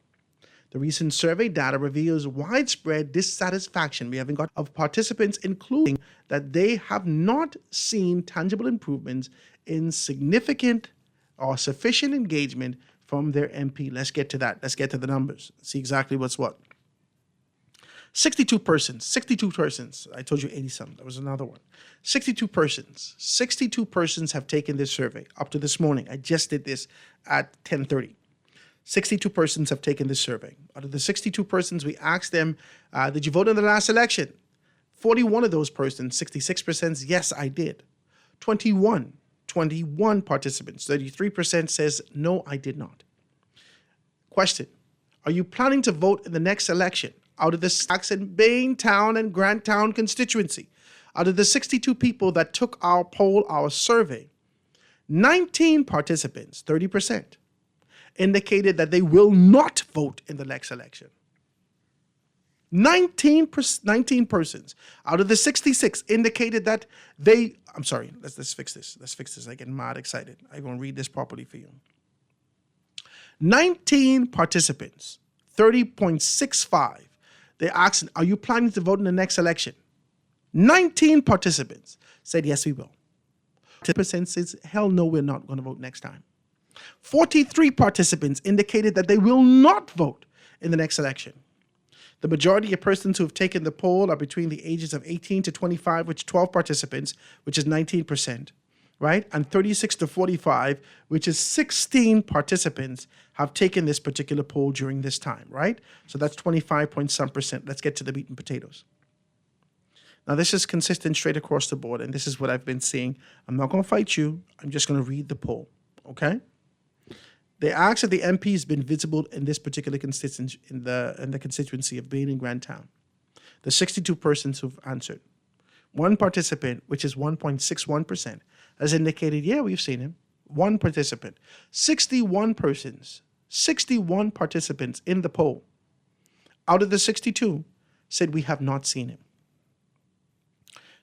The recent survey data reveals widespread dissatisfaction of participants, including that they have not seen tangible improvements in significant or sufficient engagement from their MP. Let's get to that. Let's get to the numbers. See exactly what's what. 62 persons. I told you 80-something. That was another one. 62 persons. 62 persons have taken this survey up to this morning. I just did this at 10:30. 62 persons have taken this survey. Out of the 62 persons, we asked them, did you vote in the last election? 41 of those persons, 66%, yes, I did. 21 participants, 33% says, no, I did not. Question, are you planning to vote in the next election? Out of the Saxon, Baintown, and Granttown constituency, out of the 62 people that took our poll, our survey, 19 participants, 30%, indicated that they will not vote in the next election. 19 persons out of the 66 indicated that they, I'm sorry, let's fix this. Let's fix this. I get mad excited. I'm going to read this properly for you. 19 participants, 30.65. They asked, are you planning to vote in the next election? 19 participants said, yes, we will. 10% says, hell no, we're not going to vote next time. 43 participants indicated that they will not vote in the next election. The majority of persons who have taken the poll are between the ages of 18 to 25, which 12 participants, which is 19%, right? And 36 to 45, which is 16 participants have taken this particular poll during this time, right? So that's 25.some%. Let's get to the meat and potatoes. Now, this is consistent straight across the board, and this is what I've been seeing. I'm not going to fight you. I'm just going to read the poll, okay? They asked if the MP has been visible in this particular constituency, in the constituency of Bain and Granttown. The 62 persons who've answered. One participant, which is 1.61%, has indicated, yeah, we've seen him. One participant. 61 persons, 61 participants in the poll, out of the 62, said we have not seen him.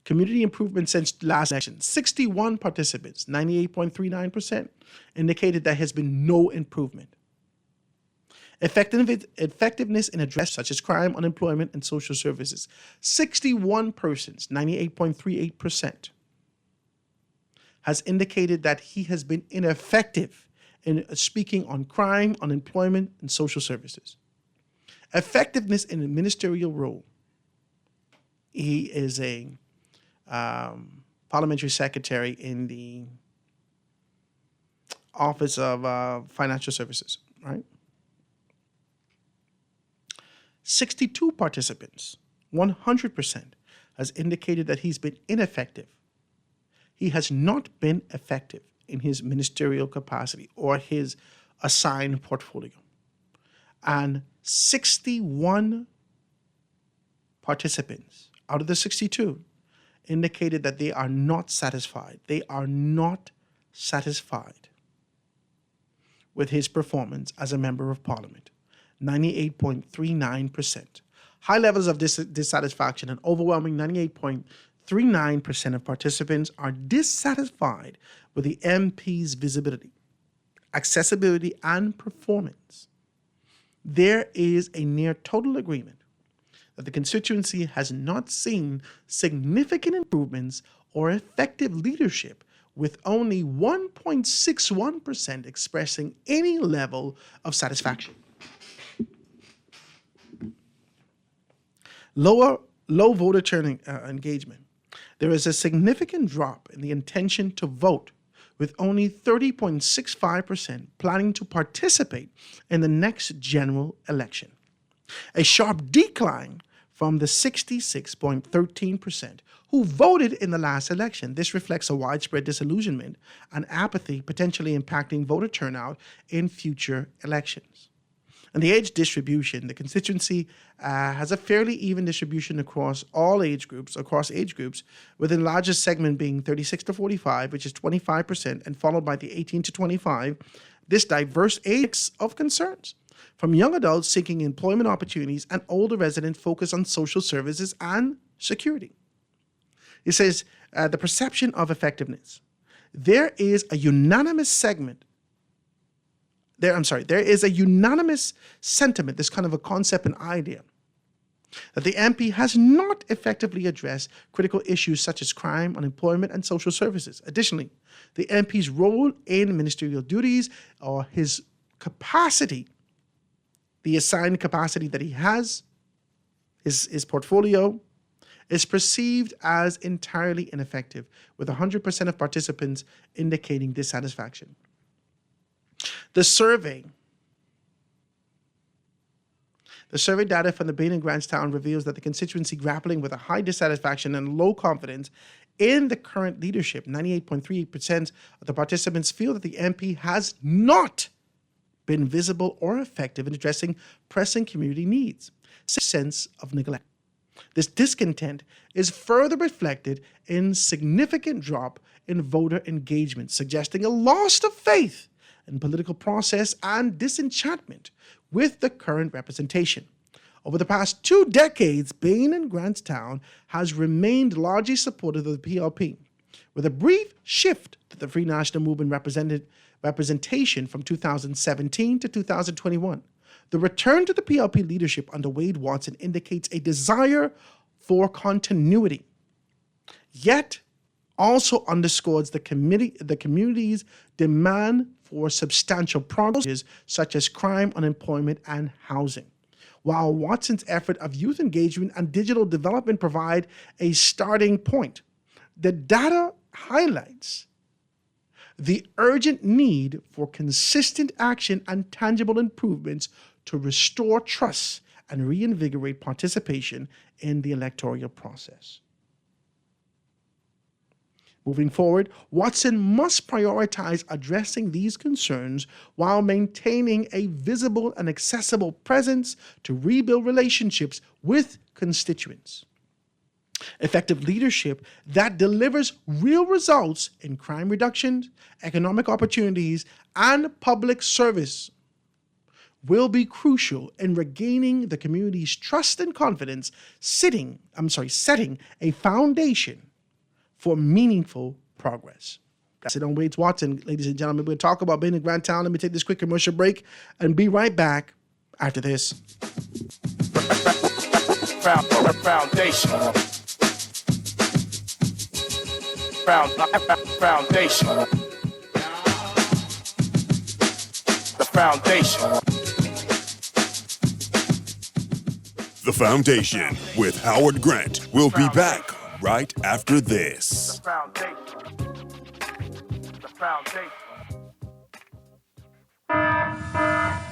Community improvement since last election, 61 participants, 98.39%, indicated there has been no improvement. Effectiveness in address such as crime, unemployment, and social services, 61 persons, 98.38%, has indicated that he has been ineffective in speaking on crime, unemployment, and social services. Effectiveness in a ministerial role. He is a parliamentary secretary in the Office of Financial Services, right? 62 participants, 100%, has indicated that he's been ineffective. He has not been effective in his ministerial capacity or his assigned portfolio. And 61 participants out of the 62 indicated that they are not satisfied. They are not satisfied with his performance as a member of parliament. 98.39%. High levels of dissatisfaction, an overwhelming 98.39% of participants are dissatisfied with the MP's visibility, accessibility, and performance. There is a near total agreement that the constituency has not seen significant improvements or effective leadership, with only 1.61% expressing any level of satisfaction. Low voter turning engagement. There is a significant drop in the intention to vote, with only 30.65% planning to participate in the next general election. A sharp decline from the 66.13% who voted in the last election. This reflects a widespread disillusionment and apathy, potentially impacting voter turnout in future elections. And the age distribution, the constituency has a fairly even distribution across all age groups, with the largest segment being 36 to 45, which is 25%, and followed by the 18 to 25. This diverse age of concerns, from young adults seeking employment opportunities and older residents focused on social services and security. It says the perception of effectiveness. There is a unanimous sentiment, this kind of a concept and idea, that the MP has not effectively addressed critical issues such as crime, unemployment, and social services. Additionally, the MP's role in ministerial duties or his capacity, the assigned capacity that he has, his portfolio, is perceived as entirely ineffective, with 100% of participants indicating dissatisfaction. The survey data from the Bain and Granttown reveals that the constituency grappling with a high dissatisfaction and low confidence in the current leadership. 98.38% of the participants feel that the MP has not been visible or effective in addressing pressing community needs. Sense of neglect. This discontent is further reflected in significant drop in voter engagement, suggesting a loss of faith in political process and disenchantment with the current representation. Over the past 2 decades, Bain and Grantstown has remained largely supportive of the PLP, with a brief shift to the Free National Movement representation from 2017 to 2021. The return to the PLP leadership under Wade Watson indicates a desire for continuity, yet also underscores the community's demand for substantial progress, such as crime, unemployment, and housing. While Watson's effort of youth engagement and digital development provide a starting point, the data highlights the urgent need for consistent action and tangible improvements to restore trust and reinvigorate participation in the electoral process. Moving forward, Watson must prioritize addressing these concerns while maintaining a visible and accessible presence to rebuild relationships with constituents. Effective leadership that delivers real results in crime reduction, economic opportunities, and public service will be crucial in regaining the community's trust and confidence, setting a foundation for meaningful progress. That's it on Wade Watson, ladies and gentlemen. We'll talk about Bain and Grantstown. Let me take this quick commercial break and be right back after this. Foundation. Foundation. The foundation. The Foundation with Howard Grant. We'll be back right after this. The foundation.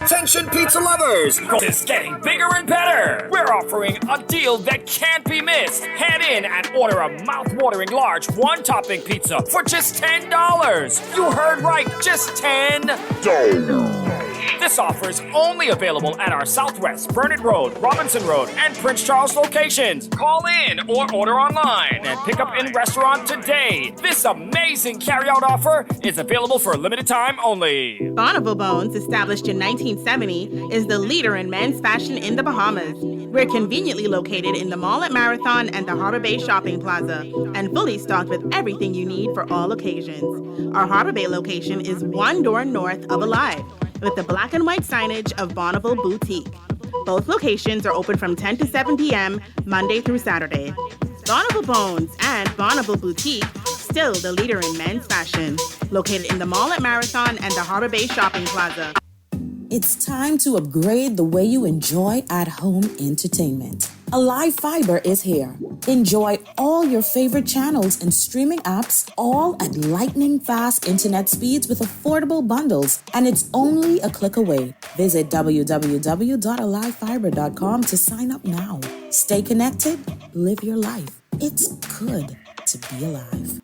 Attention pizza lovers! It's getting bigger and better! We're offering a deal that can't be missed. Head in and order a mouth-watering large one-topping pizza for just $10. You heard right, just $10. This offer is only available at our Southwest, Burnett Road, Robinson Road, and Prince Charles locations. Call in or order online and pick up in restaurant today. This amazing carryout offer is available for a limited time only. Bonneville Bones, established in 1970, is the leader in men's fashion in the Bahamas. We're conveniently located in the mall at Marathon and the Harbor Bay Shopping Plaza, and fully stocked with everything you need for all occasions. Our Harbor Bay location is one door north of Alive, with the black and white signage of Bonneville Boutique. Both locations are open from 10 to 7 p.m. Monday through Saturday. Bonneville Bones and Bonneville Boutique, still the leader in men's fashion, located in the mall at Marathon and the Harbor Bay Shopping Plaza. It's time to upgrade the way you enjoy at-home entertainment. Alive Fiber is here. Enjoy all your favorite channels and streaming apps, all at lightning-fast internet speeds with affordable bundles, and it's only a click away. Visit www.alivefiber.com to sign up now. Stay connected, live your life. It's good to be alive.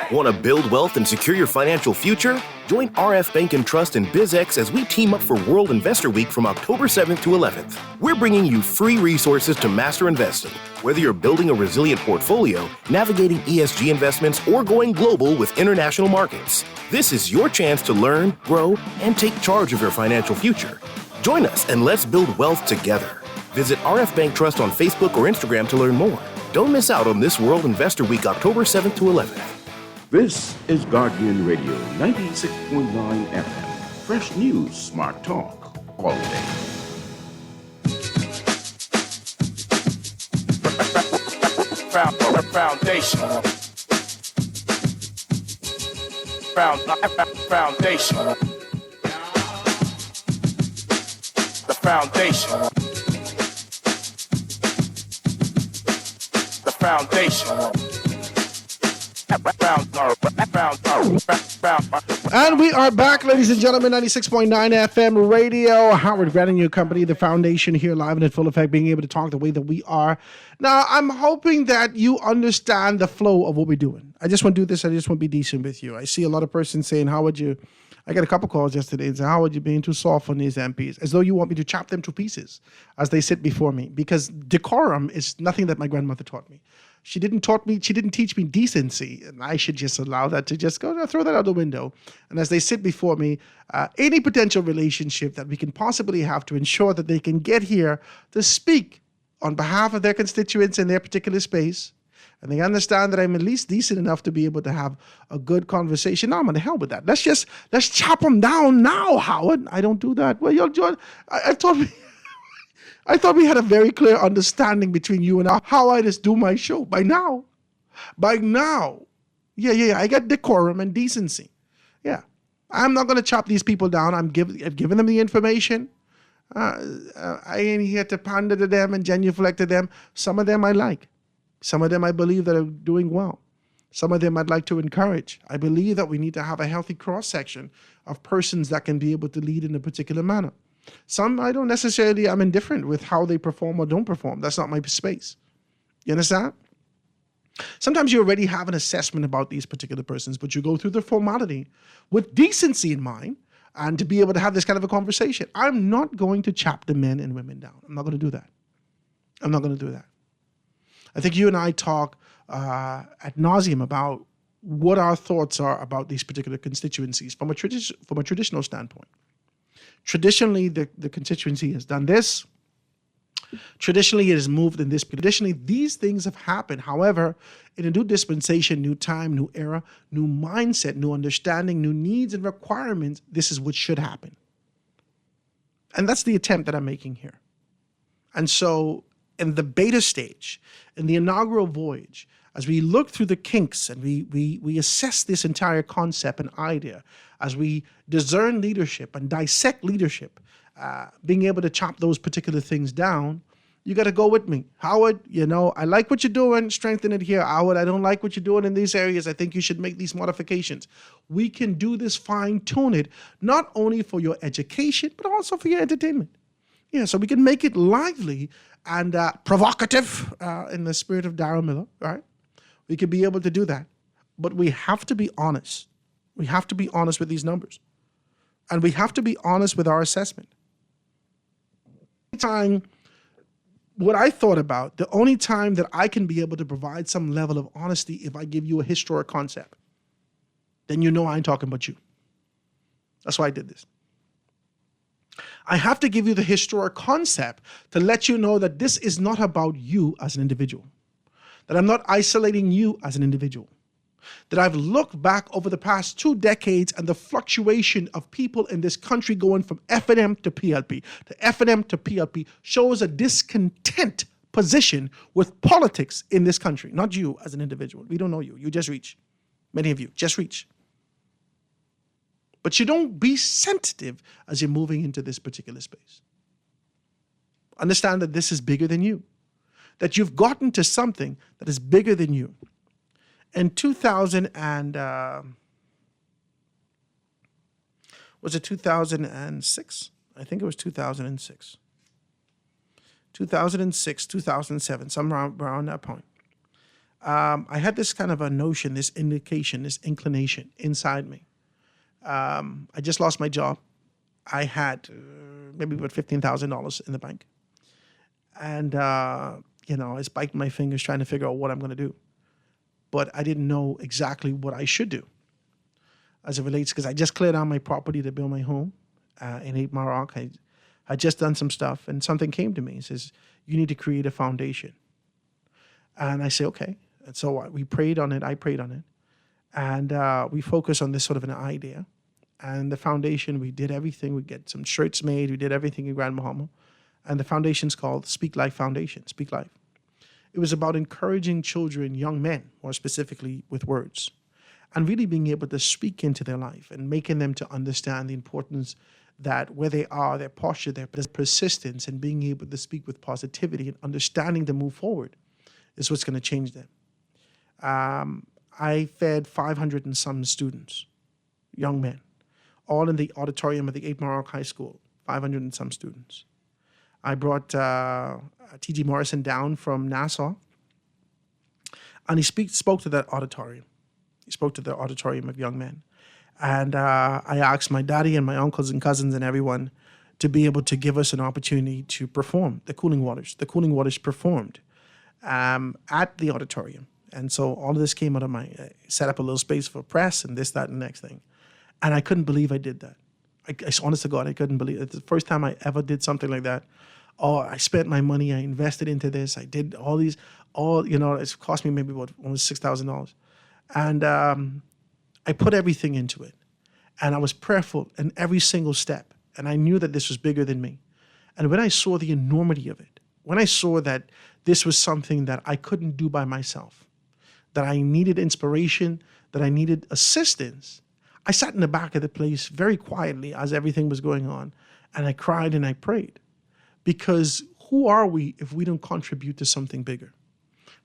Want to build wealth and secure your financial future? Join RF Bank and Trust and BizX as we team up for World Investor Week from October 7th to 11th. We're bringing you free resources to master investing, whether you're building a resilient portfolio, navigating ESG investments, or going global with international markets. This is your chance to learn, grow, and take charge of your financial future. Join us and let's build wealth together. Visit RF Bank Trust on Facebook or Instagram to learn more. Don't miss out on this World Investor Week, October 7th to 11th. This is Guardian Radio 96.9 FM. Fresh news, smart talk, all day. Foundation. Foundation. The foundation. The foundation. And we are back, ladies and gentlemen, 96.9 FM radio. Howard Grant, your company, the foundation here live and in full effect, being able to talk the way that we are. Now, I'm hoping that you understand the flow of what we're doing. I just want to do this. I just want to be decent with you. I see a lot of persons saying, how would you... I got a couple calls yesterday and said, how are you being too soft on these MPs? As though you want me to chop them to pieces as they sit before me. Because decorum is nothing that my grandmother taught me. She didn't teach me decency. And I should just allow that to just go, throw that out the window. And as they sit before me, any potential relationship that we can possibly have to ensure that they can get here to speak on behalf of their constituents in their particular space, and they understand that I'm at least decent enough to be able to have a good conversation. No, I'm to hell with that. Let's chop them down now, Howard. I don't do that. Well, I thought we had a very clear understanding between you and I how I just do my show. By now. Yeah. I got decorum and decency. Yeah. I'm not going to chop these people down. I've given them the information. I ain't here to pander to them and genuflect to them. Some of them I like. Some of them I believe that are doing well. Some of them I'd like to encourage. I believe that we need to have a healthy cross-section of persons that can be able to lead in a particular manner. Some I don't necessarily, I'm indifferent with how they perform or don't perform. That's not my space. You understand? Sometimes you already have an assessment about these particular persons, but you go through the formality with decency in mind and to be able to have this kind of a conversation. I'm not going to chop the men and women down. I'm not going to do that. I think you and I talk ad nauseum about what our thoughts are about these particular constituencies from a traditional standpoint. Traditionally, the constituency has done this. Traditionally, it has moved in this. Traditionally, these things have happened. However, in a new dispensation, new time, new era, new mindset, new understanding, new needs and requirements, this is what should happen. And that's the attempt that I'm making here. And so in the beta stage, in the inaugural voyage, as we look through the kinks and we assess this entire concept and idea, as we discern leadership and dissect leadership, being able to chop those particular things down, you got to go with me. Howard, I like what you're doing, strengthen it here. Howard, I don't like what you're doing in these areas. I think you should make these modifications. We can do this, fine-tune it, not only for your education, but also for your entertainment. Yeah, so we can make it lively and provocative in the spirit of Darryl Miller, right? We could be able to do that. But we have to be honest. We have to be honest with these numbers. And we have to be honest with our assessment. What I thought about, the only time that I can be able to provide some level of honesty if I give you a historic concept, then you know I ain't talking about you. That's why I did this. I have to give you the historic concept to let you know that this is not about you as an individual, that I'm not isolating you as an individual, that I've looked back over the past 2 decades and the fluctuation of people in this country going from FNM to PLP, to FNM to PLP shows a discontent position with politics in this country, not you as an individual. We don't know you. You just reach. Many of you just reach. But you don't be sensitive as you're moving into this particular space. Understand that this is bigger than you, that you've gotten to something that is bigger than you. In 2000 and, was it 2006? I think it was 2006. 2006, 2007, somewhere around that point. I had this kind of a notion, this indication, this inclination inside me. I just lost my job. I had maybe about $15,000 in the bank. And, I was biting my fingers trying to figure out what I'm going to do. But I didn't know exactly what I should do as it relates, because I just cleared out my property to build my home in 8 Mile Rock. I had just done some stuff, and something came to me. It says, you need to create a foundation. And I said, okay. And so we prayed on it. I prayed on it. And we focused on this sort of an idea. And the foundation, we did everything. We get some shirts made. We did everything in Grand Bahama. And the foundation's called Speak Life Foundation, Speak Life. It was about encouraging children, young men, more specifically with words, and really being able to speak into their life and making them to understand the importance that where they are, their posture, their persistence, and being able to speak with positivity and understanding to move forward is what's going to change them. I fed 500 and some students, young men, all in the auditorium of the 8 Mile High School, 500 and some students. I brought T.G. Morrison down from Nassau, and he spoke to that auditorium. He spoke to the auditorium of young men. And I asked my daddy and my uncles and cousins and everyone to be able to give us an opportunity to perform the Cooling Waters. The Cooling Waters performed at the auditorium. And so all of this came out of my, set up a little space for press and this, that, and the next thing. And I couldn't believe I did that. I honest to God, I couldn't believe it. It's the first time I ever did something like that. Oh, I spent my money, I invested into this, I did all these, it's cost me maybe almost $6,000. And I put everything into it. And I was prayerful in every single step. And I knew that this was bigger than me. And when I saw the enormity of it, when I saw that this was something that I couldn't do by myself, that I needed inspiration, that I needed assistance, I sat in the back of the place very quietly as everything was going on, and I cried and I prayed. Because who are we if we don't contribute to something bigger?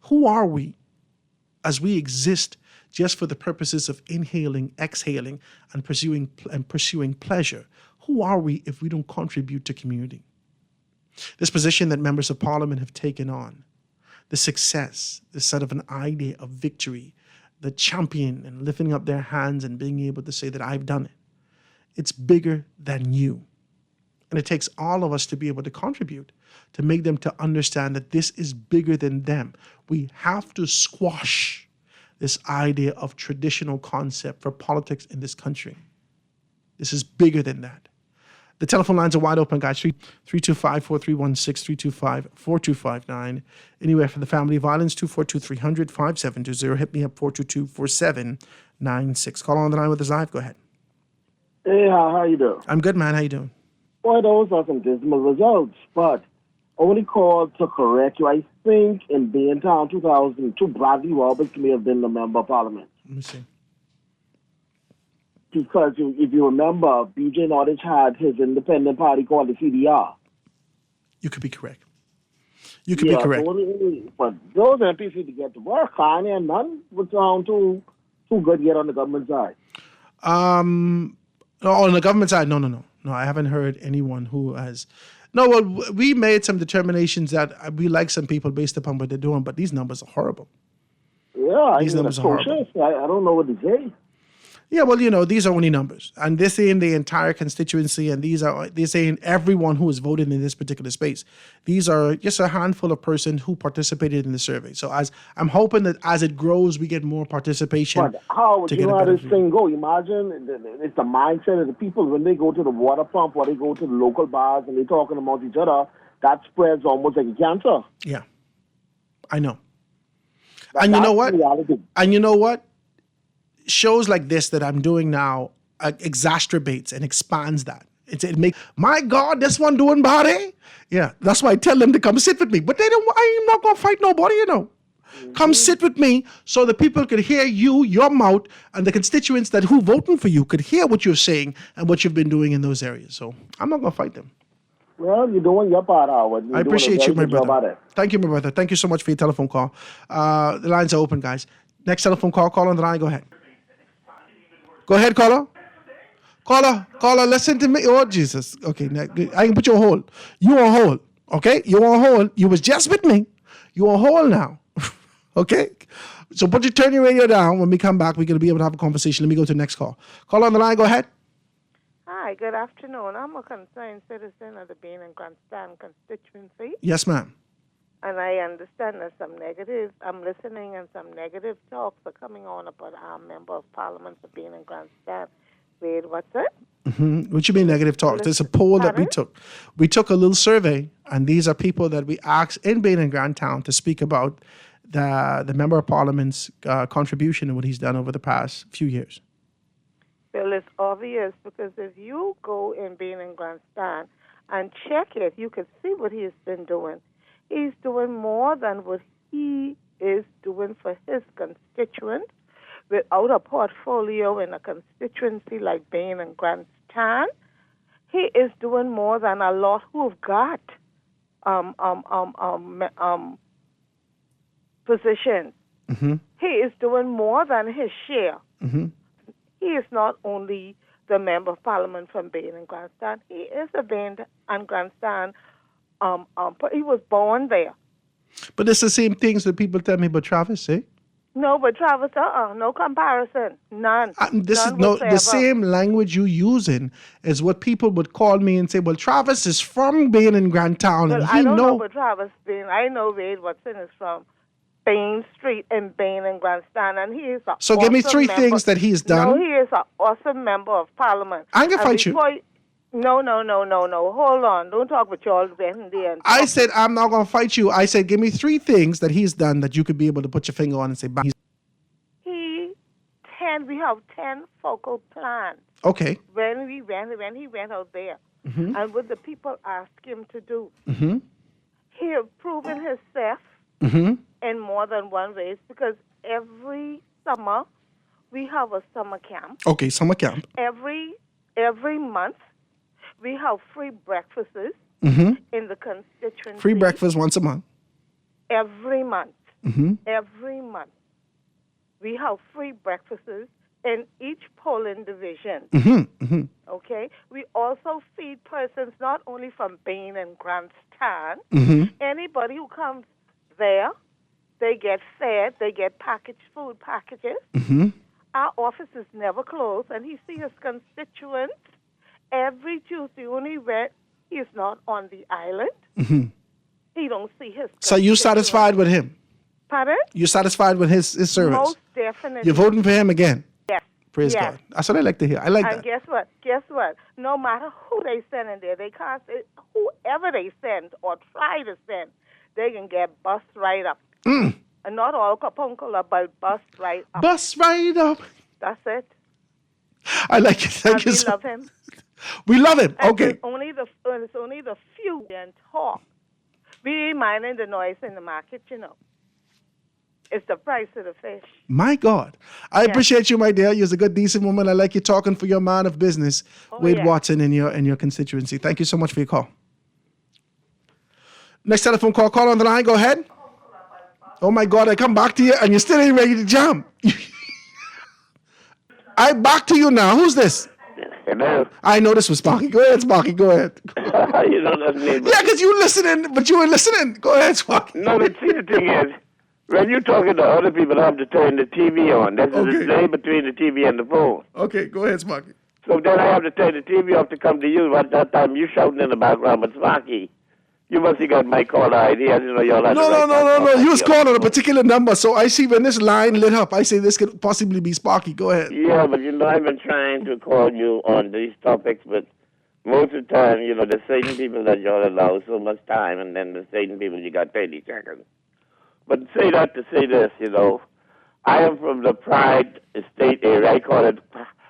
Who are we as we exist just for the purposes of inhaling, exhaling, and pursuing pleasure? Who are we if we don't contribute to community? This position that members of parliament have taken on, the success, the set of an idea of victory, the champion and lifting up their hands and being able to say that I've done it. It's bigger than you. And it takes all of us to be able to contribute, to make them to understand that this is bigger than them. We have to squash this idea of traditional concept for politics in this country. This is bigger than that. The telephone lines are wide open, guys. 325-4316, 325-4259. Anywhere for the family violence, 242-300-5720. Hit me up, 422-4796. Call on the line with the Zive. Go ahead. Hey, how you doing? I'm good, man. How you doing? Boy, those are some dismal results, but only called to correct you. I think in Baintown 2002, Bradley Roberts may have been the member of parliament. Let me see. Because if you remember, B.J. Nottage had his independent party called the CDR. You could be correct. You could be correct. But those MPs need to get to work, and none would sound too good yet on the government side. On the government side, no. No, I haven't heard anyone who has. No, well, we made some determinations that we like some people based upon what they're doing, but these numbers are horrible. Yeah, these numbers are horrible. I don't know what to say. Yeah, well, these are only numbers. And they're saying the entire constituency, and they're saying everyone who is voted in this particular space. These are just a handful of persons who participated in the survey. So I'm hoping that as it grows, we get more participation. But how this thing go? Imagine it's the mindset of the people when they go to the water pump or they go to the local bars and they're talking amongst each other, that spreads almost like a cancer. Yeah, I know. And you know what? And you know what? Shows like this that I'm doing now exacerbates and expands that. It makes, my God, this one doing body. Yeah, that's why I tell them to come sit with me. But I'm not going to fight nobody, Mm-hmm. Come sit with me so the people could hear you, your mouth, and the constituents who voting for you could hear what you're saying and what you've been doing in those areas. So I'm not going to fight them. Well, you're doing your part, Howard. I appreciate you, my brother. Thank you, my brother. Thank you so much for your telephone call. The lines are open, guys. Next telephone call on the line. Go ahead. Go ahead, caller. Caller, listen to me. Oh, Jesus. Okay, now, I can put you on hold. You on hold, okay? You on hold. You was just with me. You on hold now, okay? So turn your radio down. When we come back, we're going to be able to have a conversation. Let me go to the next call. Call on the line. Go ahead. Hi, good afternoon. I'm a concerned citizen of the Bean and Grandstand constituency. Yes, ma'am. And I understand that I'm listening, and some negative talks are coming on about our member of parliament for Bean and Grandstand. Wait, what's it? Mm-hmm. What you mean negative talks? There's a poll that we took. We took a little survey, and these are people that we asked in Bean and Grandtown to speak about the member of parliament's contribution and what he's done over the past few years. Well, it's obvious because if you go in Bean and Grandstand and check it, you can see what he's been doing. He's doing more than what he is doing for his constituents without a portfolio in a constituency like Bean and Grandstand. He is doing more than a lot who've got positions. Mm-hmm. He is doing more than his share. Mm-hmm. He is not only the member of parliament from Bain and Grandstand. He is a Bain and Grandstand. He was born there. But it's the same things that people tell me about Travis, eh? No, but Travis, no comparison, none. This None is the same language you using is what people would call me and say, well, Travis is from Bain and Grandtown, Well, and I he don't know know. about Travis Bain. I know Wade Watson is from Bain Street in Bain and Grandstand, and he is a So give me awesome three member. things that he's done. No, he is an awesome member of parliament. I'm gonna And fight you. before No. Hold on. Don't talk about Charles Benton there. I said, I'm not going to fight you. I said, give me three things that he's done that you could be able to put your finger on and say, bang. We have 10 focal plans. Okay. When he went out there, Mhm. and what the people asked him to do, Mm-hmm. he has proven himself Mm-hmm. in more than one way, because every summer we have a summer camp. Okay, summer camp. Every month we have free breakfasts Mm-hmm. in the constituency. Free breakfast once a month. Every month. Mm-hmm. Every month. We have free breakfasts in each polling division. Mm-hmm. Mm-hmm. Okay? We also feed persons not only from Bain and Grandstand. Mm-hmm. Anybody who comes there, they get fed, they get packaged food packages. Mm-hmm. Our office is never closed, and he sees his constituents every Tuesday. Only when he is not on the island, Mm-hmm. he don't see his So you satisfied with him? Pardon? You satisfied with his service? Most definitely. You're voting for him again? Yes. Praise Yes. God. That's what I like to hear. I like And that. guess what? Guess what? No matter who they send in there, they can't. Whoever they send or try to send, they can get bust right up. Mm. And not all Kapunkula, but bust right up. Bust right up. That's it. I like it. Thank And you we so love him. We love him. And Okay. It's only the few and talk. We minding the noise in the market, you know. It's the price of the fish. My God. I appreciate you, my dear. You're a good, decent woman. I like you talking for your man of business, Wade yeah. Watson, in your constituency. Thank you so much for your call. Next telephone call. Call on the line. Go ahead. Oh, my God. I come back to you, and you still ain't ready to jump. I back to you now. Who's this? Hello. I know this was Sparky. Go ahead, Sparky. Go ahead. You know that's me. Yeah, because you listening, but you weren't listening. Go ahead, Sparky. No, but see, the thing is, when you're talking to other people, I have to turn the TV on. There's a delay between the TV and the phone. Okay, go ahead, Sparky. So then I have to turn the TV off to come to you. At that time, you shouting in the background, but Sparky, you must have got my caller ID. I didn't know y'all had No. You was calling on a particular number, so I see when this line lit up, I say this could possibly be Sparky. Go ahead. Yeah, but you know, I've been trying to call you on these topics, but most of the time, you know, there's certain people that y'all allow so much time, and then there's certain people you got 30 seconds. But say that to say this, you know, I am from the Pride Estate area.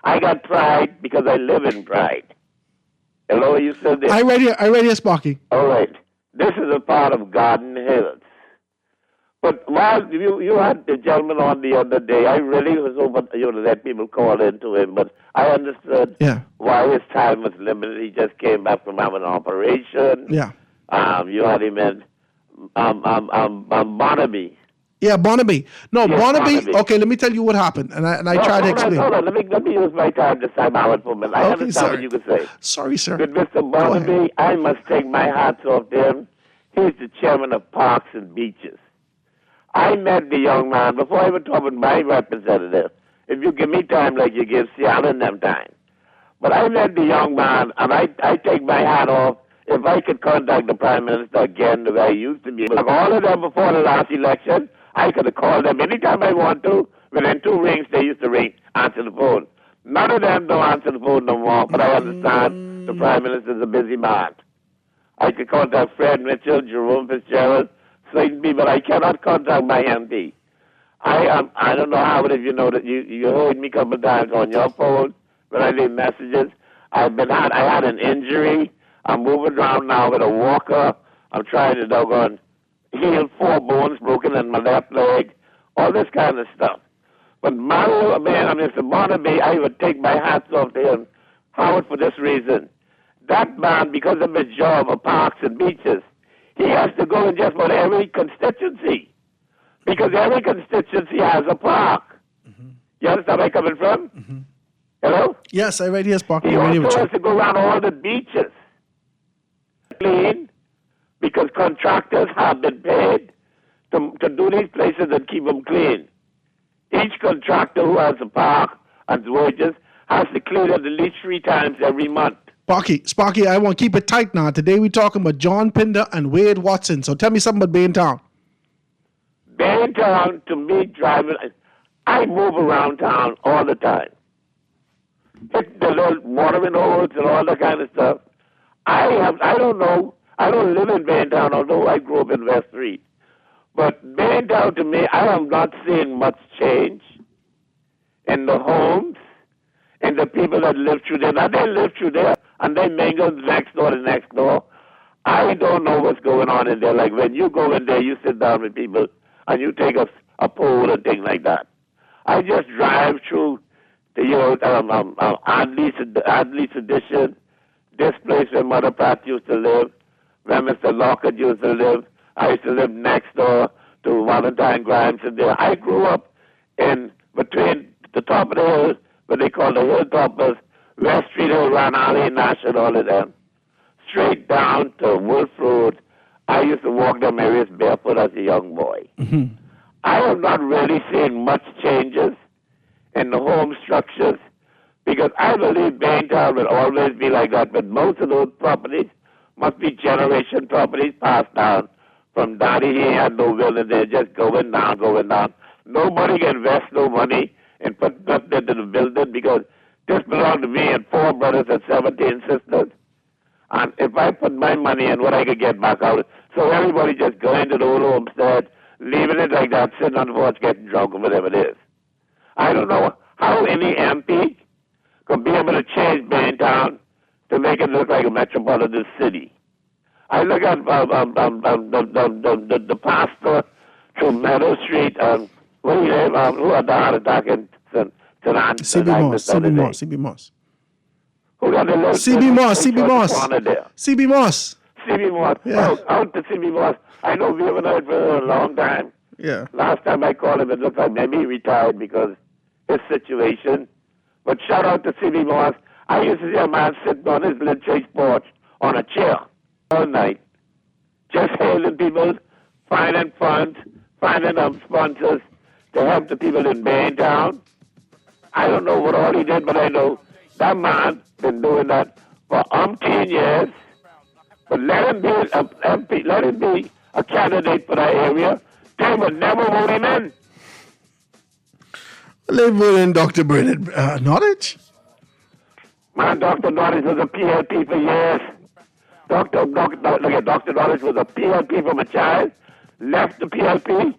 I got pride because I live in Pride. Hello, you said this? I read here, Sparky. All right. This is a part of Garden Hills. But while you had the gentleman on the other day, I really was hoping to let people call into him, but I understood why his time was limited. He just came back from having an operation. Yeah. You had him in Barnaby. Yeah, Barnaby. No, Yes, Barnaby. Barnaby. Okay, let me tell you what happened, and I tried to explain. Hold on. Let me use my time this time out for a minute. I Okay, understand sorry. what you could say. Sorry, sir. But Mr. Barnaby, I must take my hats off to him. He's the chairman of Parks and Beaches. I met the young man before I even talked with my representative. If you give me time like you give Seattle and them time. But I met the young man, and I take my hat off. If I could contact the Prime Minister again the way I used to be, like all of them before the last election, I could have called them anytime I want to. Within 2 rings, they used to answer the phone. None of them don't answer the phone no more, but I understand the Prime Minister's a busy man. I could contact Fred Mitchell, Jerome Fitzgerald, certain people. I cannot contact my MP. I don't know how, but if you know that you heard me a couple of times on your phone when I leave messages. I had an injury. I'm moving around now with a walker. I'm trying to heal 4 bones broken in my left leg, all this kind of stuff. But my old man, Mr. Barnaby, I would take my hats off to him, Howard, for this reason. That man, because of his job of Parks and Beaches, he has to go in just about every constituency, because every constituency has a park. You understand where I'm coming from? Hello? Yes, I read here, Sparky. He I'm ready also with you. has to go around all the beaches. Clean, because contractors have been paid to do these places and keep them clean. Each contractor who has a park and wages has to clean it at least 3 times every month. Sparky, I want to keep it tight now. Today we're talking about John Pinder and Wade Watson. So tell me something about Baintown. Baintown, to me, driving, I move around town all the time. Hit the little watering holes and all that kind of stuff. I don't know. I don't live in Baintown, although I grew up in West Street. But Baintown, to me, I am not seeing much change in the homes and the people that live through there. Now, they live through there, and they mingle next door to next door. I don't know what's going on in there. Like, when you go in there, you sit down with people, and you take a poll and things like that. I just drive through the Adley's Edition, this place where Mother Pat used to live, where Mr. Lockett used to live. I used to live next door to Valentine Grimes in there. I grew up in between the top of the hill, what they call the Hilltoppers, West Street Hill, Ron Alley, Nash, and all of them, straight down to Wolf Road. I used to walk them areas barefoot as a young boy. Mm-hmm. I have not really seen much changes in the home structures because I believe Baintown will always be like that, but most of those properties must be generation properties passed down from daddy. He had no will, and they're just going down. Nobody can invest no money and put that into the building because this belonged to me and 4 brothers and 17 sisters. And if I put my money in, what I could get back out. So everybody just going to the old homestead, leaving it like that, sitting on the porch, getting drunk or whatever it is. I don't know how any MP could be able to change Baintown to make it look like a metropolitan city. I look at the pastor through Meadow Street, who had the heart attack in tonight. CB Moss. Who got the little CB Moss. Yeah. Out to CB Moss. I know we haven't heard for a long time. Yeah. Last time I called him, it looked like maybe he retired because his situation. But shout out to CB Moss. I used to see a man sitting on his little church porch on a chair all night, just hailing people, finding funds, finding sponsors to help the people in Baintown. I don't know what all he did, but I know that man been doing that for umpteen years. But let him be an MP, let him be a candidate for that area. They would never vote him in. They voted in Dr. Bernard Nottage. Man, Dr. Nottage was a PLP for years. Dr. Nottage was a PLP from a child, left the PLP,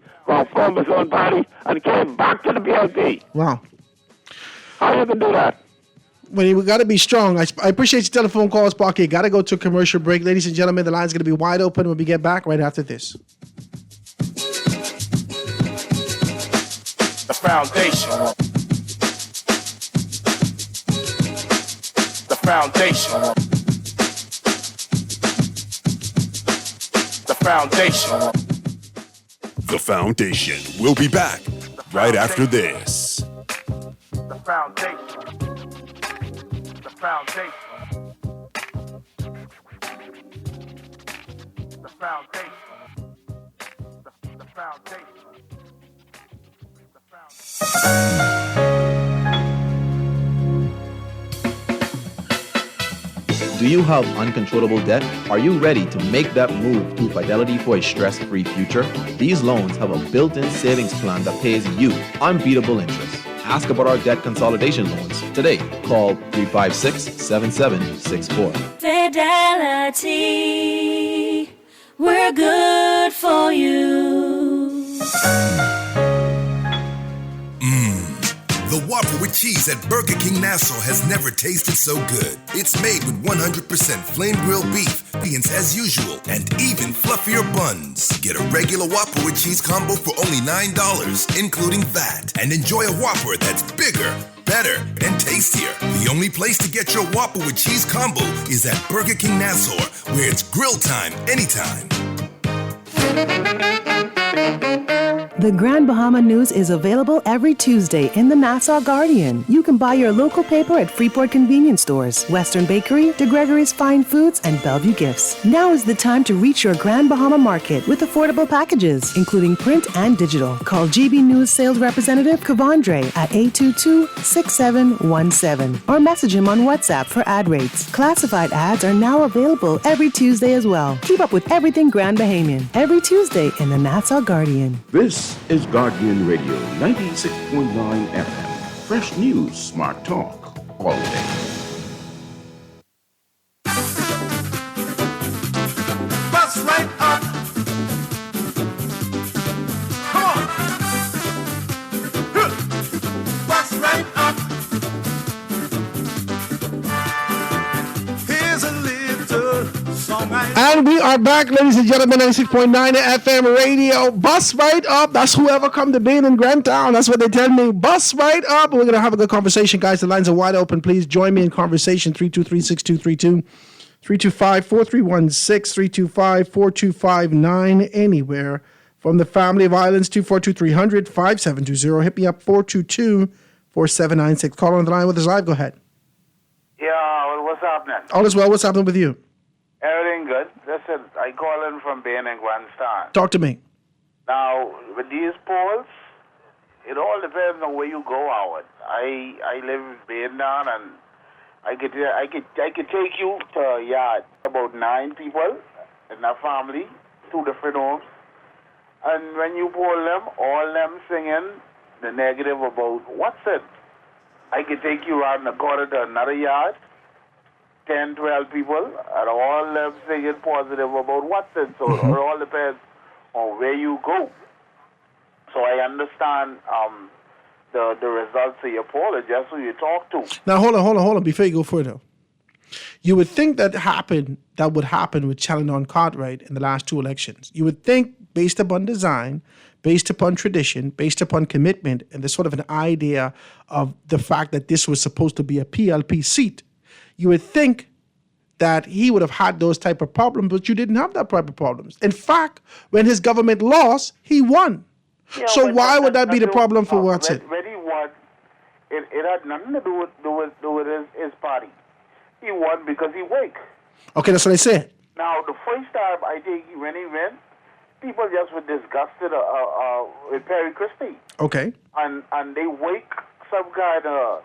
formed his own party, and came back to the PLP. Wow. How you can do that? Well, we got to be strong. I appreciate your telephone calls, Sparky. Got to go to a commercial break. Ladies and gentlemen, the line's going to be wide open when we get back right after this. The foundation. The foundation. The foundation. The Foundation. We'll be back right after this. The foundation. The foundation. The foundation. The foundation. Do you have uncontrollable debt? Are you ready to make that move to Fidelity for a stress-free future? These loans have a built-in savings plan that pays you unbeatable interest. Ask about our debt consolidation loans today. Call 356-7764. Fidelity, we're good for you. The Whopper with cheese at Burger King Nassau has never tasted so good. It's made with 100% flame grilled beef, beans as usual, and even fluffier buns. Get a regular Whopper with cheese combo for only $9, including VAT, and enjoy a Whopper that's bigger, better, and tastier. The only place to get your Whopper with cheese combo is at Burger King Nassau, where it's grill time anytime. The Grand Bahama News is available every Tuesday in the Nassau Guardian. You can buy your local paper at Freeport Convenience Stores, Western Bakery, De Gregory's Fine Foods, and Bellevue Gifts. Now is the time to reach your Grand Bahama Market with affordable packages, including print and digital. Call GB News sales representative Kavandre at 822-6717 or message him on WhatsApp for ad rates. Classified ads are now available every Tuesday as well. Keep up with everything Grand Bahamian every Tuesday in the Nassau Guardian. This is Guardian Radio 96.9 FM. Fresh news, smart talk, all day. Bust right up. Come on. Bust right up. Here's a little song And we are back, ladies and gentlemen, 96.9 FM radio. Bus right up. That's whoever come to Bain in Grand Town. That's what they tell me. Bus right up. We're going to have a good conversation, guys. The lines are wide open. Please join me in conversation. 323-6232. 325-4316. 325-4259. Anywhere from the family of islands. 242-300-5720. Hit me up. 422-4796. Call on the line with us live. Go ahead. Yeah, well, what's happening? All is well. What's happening with you? Everything good. Listen, I call in from Bain and Grandstand. Talk to me. Now, with these polls, it all depends on where you go, Howard. I live in Bain down, and I could take you to a yard, about 9 people in a family, 2 different homes, and when you poll them, all them singing the negative about Watson. I could take you around the corner to another yard, 10, 12 people, and all them singing positive about Watson. So it all depends on where you go. So I understand the results of your poll and just who you talk to. Now, hold on. Before you go further, you would think that would happen with Chalendon Cartwright in the last 2 elections. You would think, based upon design, based upon tradition, based upon commitment, and there's sort of an idea of the fact that this was supposed to be a PLP seat, you would think that he would have had those type of problems, but you didn't have that type of problems. In fact, when his government lost, he won. Yeah, so why would that be the problem for Watson? When he won, it had nothing to do with his party. He won because he wake. Okay, that's what I said. Now, the first time I think when he went, people just were disgusted with Perry Christie. Okay. And they wake some kind of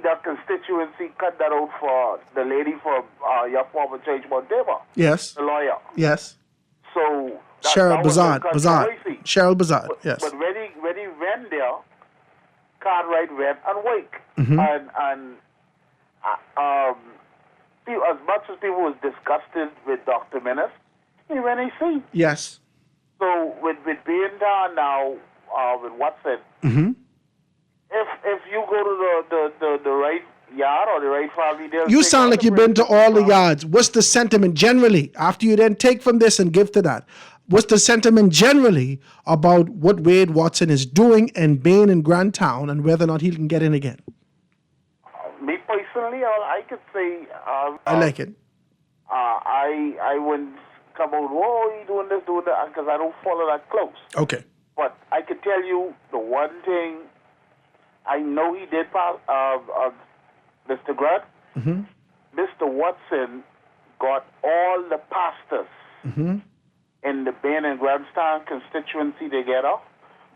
that constituency, cut that out for the lady from your former church, Montema. Yes. The lawyer. Yes. So Cheryl Bazard. Cheryl Bazard. Yes. But when he went there, Cartwright went and wake. Mm-hmm. And as much as people was disgusted with Dr. Menace, he went and see. Yes. So with being down now with Watson, mm-hmm. if you go to the right yard or the right family, you sound like you've been to all the yards. What's the sentiment generally, after you then take from this and give to that? What's the sentiment generally about what Wade Watson is doing in Bain and Grand Town and whether or not he can get in again? Me personally, I could say I like it. I wouldn't come out, whoa, he doing this, doing that, because I don't follow that close. Okay. But I could tell you the one thing I know he did pass, Mr. Grant. Mm-hmm. Mr. Watson got all the pastors mm-hmm. in the Bain and Grandstand constituency together,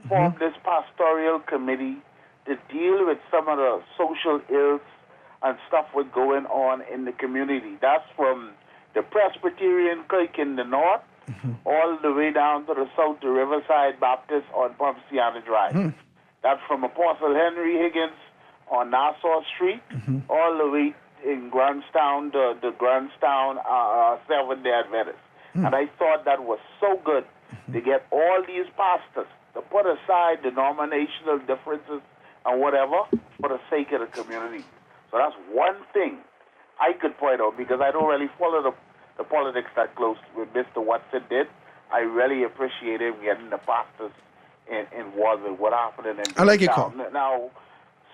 formed this pastoral committee to deal with some of the social ills and stuff was going on in the community. That's from the Presbyterian Kirk in the north all the way down to the south to Riverside Baptist on Pompsiana Drive. That's from Apostle Henry Higgins on Nassau Street all the way in Grandstown to the Grandstown Seventh-day Adventist. And I thought that was so good to get all these pastors to put aside denominational differences and whatever for the sake of the community. So that's one thing I could point out, because I don't really follow the politics that close with Mr. Watson did. I really appreciate him getting the pastors involved with what happened in I like it, Cole. Now,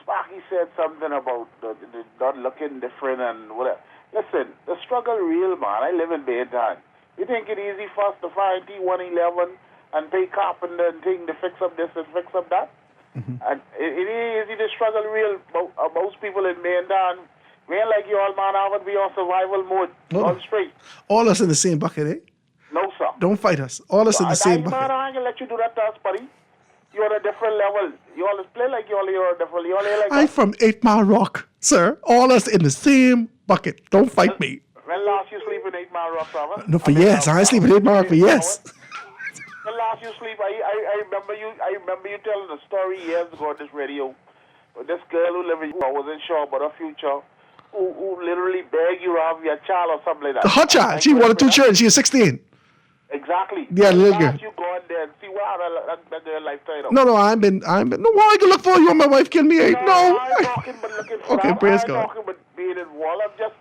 Sparky said something about the not looking different and whatever. Listen, the struggle real, man. I live in Baytown. You think it easy for us to find T111 and pay carpenter and thing to fix up this and fix up that? And it ain't easy to struggle real. Most people in Mandan, we ain't like you all, man. I would be on survival mode, all straight. All us in the same bucket, eh? No, sir. Don't fight us. All us in the same Man, bucket. I ain't gonna let you do that to us, buddy. You're on a different level. You always play like you're on a different. You all like I'm that. from 8 Mile Rock, sir. All us in the same bucket. Don't fight me. When last you sleep in 8 Mile Rock, brother? No, for yes. I sleep in 8 Mile Rock for yes. When last you sleep, I remember you. I remember you telling a story years ago on this radio. This girl who lived in, I wasn't sure about her future, who literally begged you to have your child or something like that. Her child. She wanted 2 children. She is 16. Exactly. Yeah, When little girl. last you go in there and see what that girl life turned out. No, I ain't been. No, why I can look for you and my wife kill me? No. I ain't talking but looking for Okay, that. praise I ain't God. talking about being involved. I'm just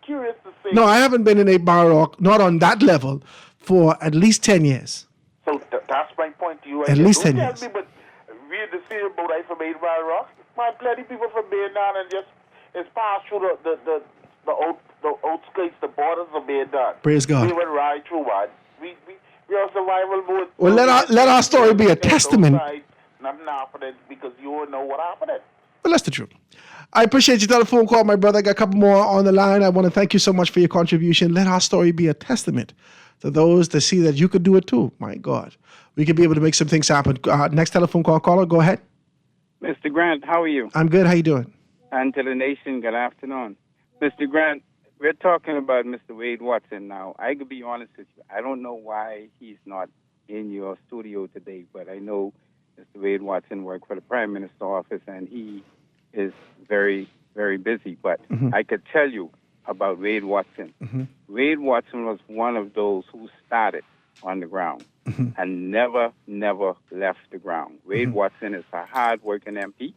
curious to see. No, I haven't been in 8 Mile Rock, not on that level, for at least 10 years. So that's my point to you. At least 10 Don't years. tell me, but read the same boat I from 8 Mile Rock. My plenty people from Mandan and just it's passed through the outskirts, the borders of Mandan. Praise God. We went right through one. We are survival mode. Well, let our story be a testament. Nothing happened because you won't know what happened. But that's the truth. I appreciate your telephone call, my brother. I got a couple more on the line. I want to thank you so much for your contribution. Let our story be a testament to those to see that you could do it too. My God. We could be able to make some things happen. Next telephone call, caller, go ahead. Mr. Grant, how are you? I'm good. How you doing? And to the nation, good afternoon. Mr. Grant, we're talking about Mr. Wade Watson now. I could be honest with you. I don't know why he's not in your studio today, but I know Mr. Wade Watson worked for the Prime Minister's office, and he is very, very busy. But I could tell you about Wade Watson. Wade Watson was one of those who started on the ground and never left the ground. Wade Watson is a hard-working MP.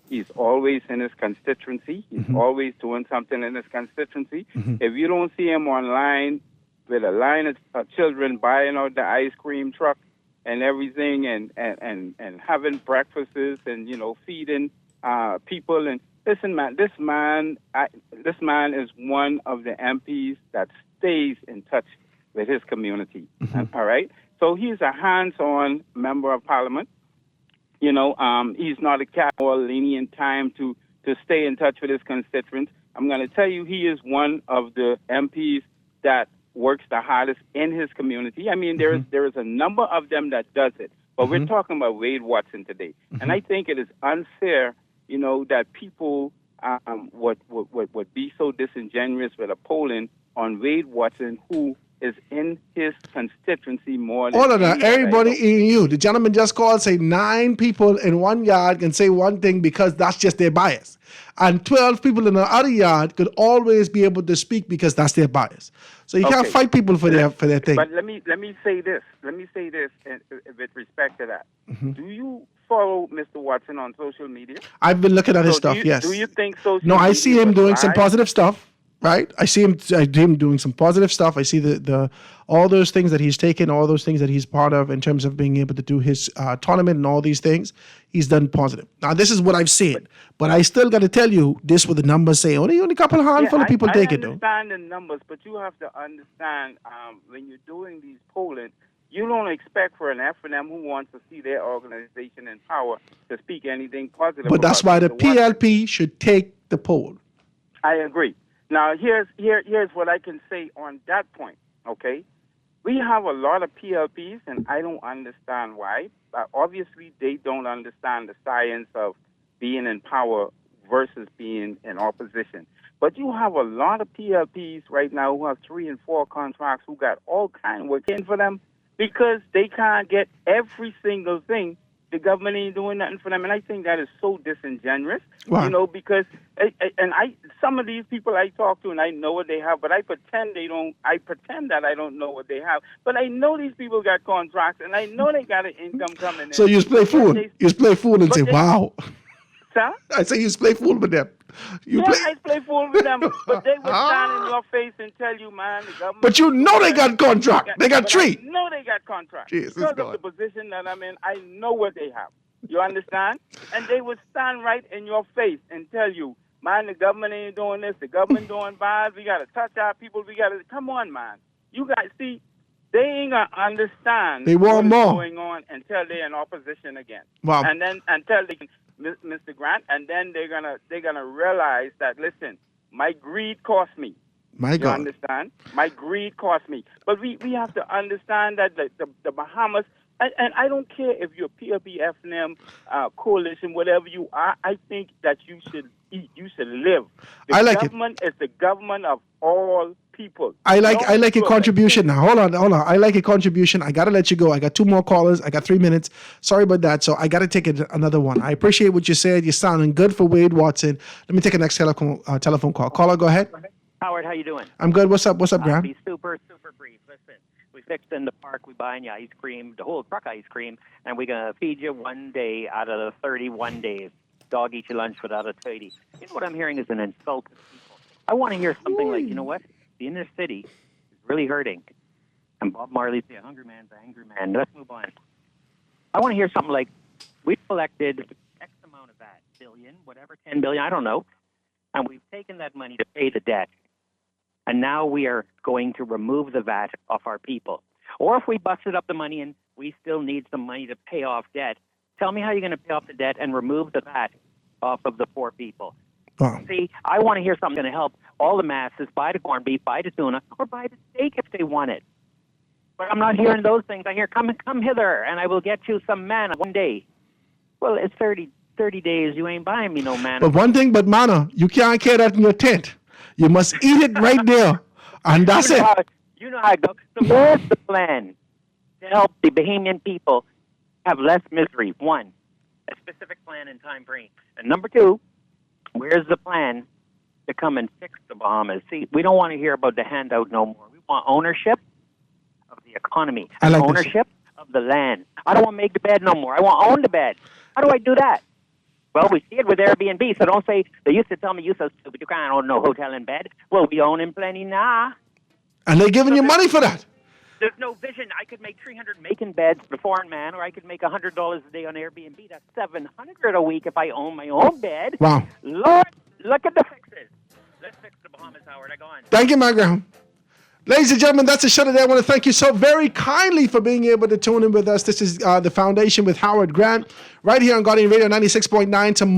He's always in his constituency. He's always doing something in his constituency. If you don't see him online with a line of children buying out the ice cream truck and everything and having breakfasts and, you know, feeding people. And listen, man, this man is one of the MPs that stays in touch with his community. All right? So he's a hands-on member of parliament. You know, he's not a cat or lenient time to stay in touch with his constituents. I'm going to tell you, he is one of the MPs that works the hardest in his community. I mean, there is a number of them that does it, but we're talking about Wade Watson today. And I think it is unfair, you know, that people would be so disingenuous with a polling on Wade Watson, who is in his constituency more than All of that. any other. Everybody in you. The gentleman just called, say 9 people in one yard can say one thing because that's just their bias. And 12 people in the other yard could always be able to speak because that's their bias. So you can't fight people for their thing. But let me say this. Let me say this with respect to that. Do you follow Mr. Watson on social media? I've been looking at his stuff, yes. Do you think social No, I media see him was doing some right? positive stuff. Right, I see him doing some positive stuff. I see the all those things that he's taken, all those things that he's part of in terms of being able to do his tournament and all these things. He's done positive. Now, this is what I've seen, but I still got to tell you this: what the numbers say. Only a couple handful of people take it, though. I understand the numbers, but you have to understand when you're doing these polling, you don't expect for an F&M who wants to see their organization in power to speak anything positive. But that's about why the Mr. Watson. PLP should take the poll. I agree. Now, here's what I can say on that point, okay? We have a lot of PLPs, and I don't understand why. Obviously, they don't understand the science of being in power versus being in opposition. But you have a lot of PLPs right now who have 3 and 4 contracts who got all kind of work in for them because they can't get every single thing. The government ain't doing nothing for them, and I think that is so disingenuous. Wow. You know, because some of these people I talk to, and I know what they have, but I pretend they don't. I pretend that I don't know what they have, but I know these people got contracts, and I know they got an income coming in. So you just play fool. You just play fool and say, "Wow." Sir? I say you just play fool with them. I play fool with them, but they will stand in your face and tell you, man, the government. But you know they got contract. They got 3. I know they got contract. Jesus because God. of the position that I'm in, I know what they have. You understand? And they would stand right in your face and tell you, man, the government ain't doing this. The government doing bad. We got to touch our people. We got to come on, man. You guys see, They ain't gonna understand They want what's more. going on until they're in opposition again. Wow. And then until they, Mr. Grant, and then they're gonna realize that, listen, my greed cost me. My You God. understand? My greed cost me. But we have to understand that the Bahamas, and I don't care if you're PLP, FNM, coalition, whatever you are, I think that you should eat, you should live. The I like it. government is the government of all people. I like a Don't contribution now. Hold on. I like a contribution. I gotta let you go. I got 2 more callers. I got 3 minutes. Sorry about that. So I gotta take another one. I appreciate what you said. You're sounding good for Wade Watson. Let me take a next telephone call. Caller, go ahead. Howard, how you doing? I'm good. What's up, I'll Graham? be super brief. Listen, we fixed in the park. We buying you ice cream, the whole truck ice cream, and we're going to feed you 1 day out of the 31 days. Dog eat your lunch without a tidy. You know what I'm hearing is an insult to people. I want to hear something like, you know what? The inner city is really hurting. And Bob Marley said, a hungry man's an angry man. Let's move on. I want to hear something like, we collected X amount of that, billion, whatever, 10 billion, I don't know. And we've taken that money to pay the debt. And now we are going to remove the VAT off our people. Or if we busted up the money and we still need some money to pay off debt, tell me how you're going to pay off the debt and remove the VAT off of the poor people. Wow. See, I want to hear something going to help all the masses buy the corned beef, buy the tuna, or buy the steak if they want it. But I'm not hearing those things. I hear, come hither, and I will get you some manna 1 day. Well, it's 30 days. You ain't buying me no manna. But one thing, manna, you can't carry that in your tent. You must eat it right there. And that's it. You know how it goes. So where's the plan to help the Bahamian people have less misery? One, a specific plan and time frame. And number two, where's the plan to come and fix the Bahamas? See, we don't want to hear about the handout no more. We want ownership of the economy and ownership of the land. I don't want to make the bed no more. I want to own the bed. How do I do that? Well, we see it with Airbnb, so don't say, they used to tell me, you so stupid, you can't own no hotel in bed. Well, we own in plenty now. And they're giving you money for that. There's no vision. I could make 300 making beds for foreign man, or I could make $100 a day on Airbnb. That's $700 a week if I own my own bed. Wow. Lord, look at the fixes. Let's fix the Bahamas, Howard. I go on. Thank you, my Graham. Ladies and gentlemen, that's a show today. I want to thank you so very kindly for being able to tune in with us. This is The Foundation with Howard Grant right here on Guardian Radio 96.9. Tomorrow.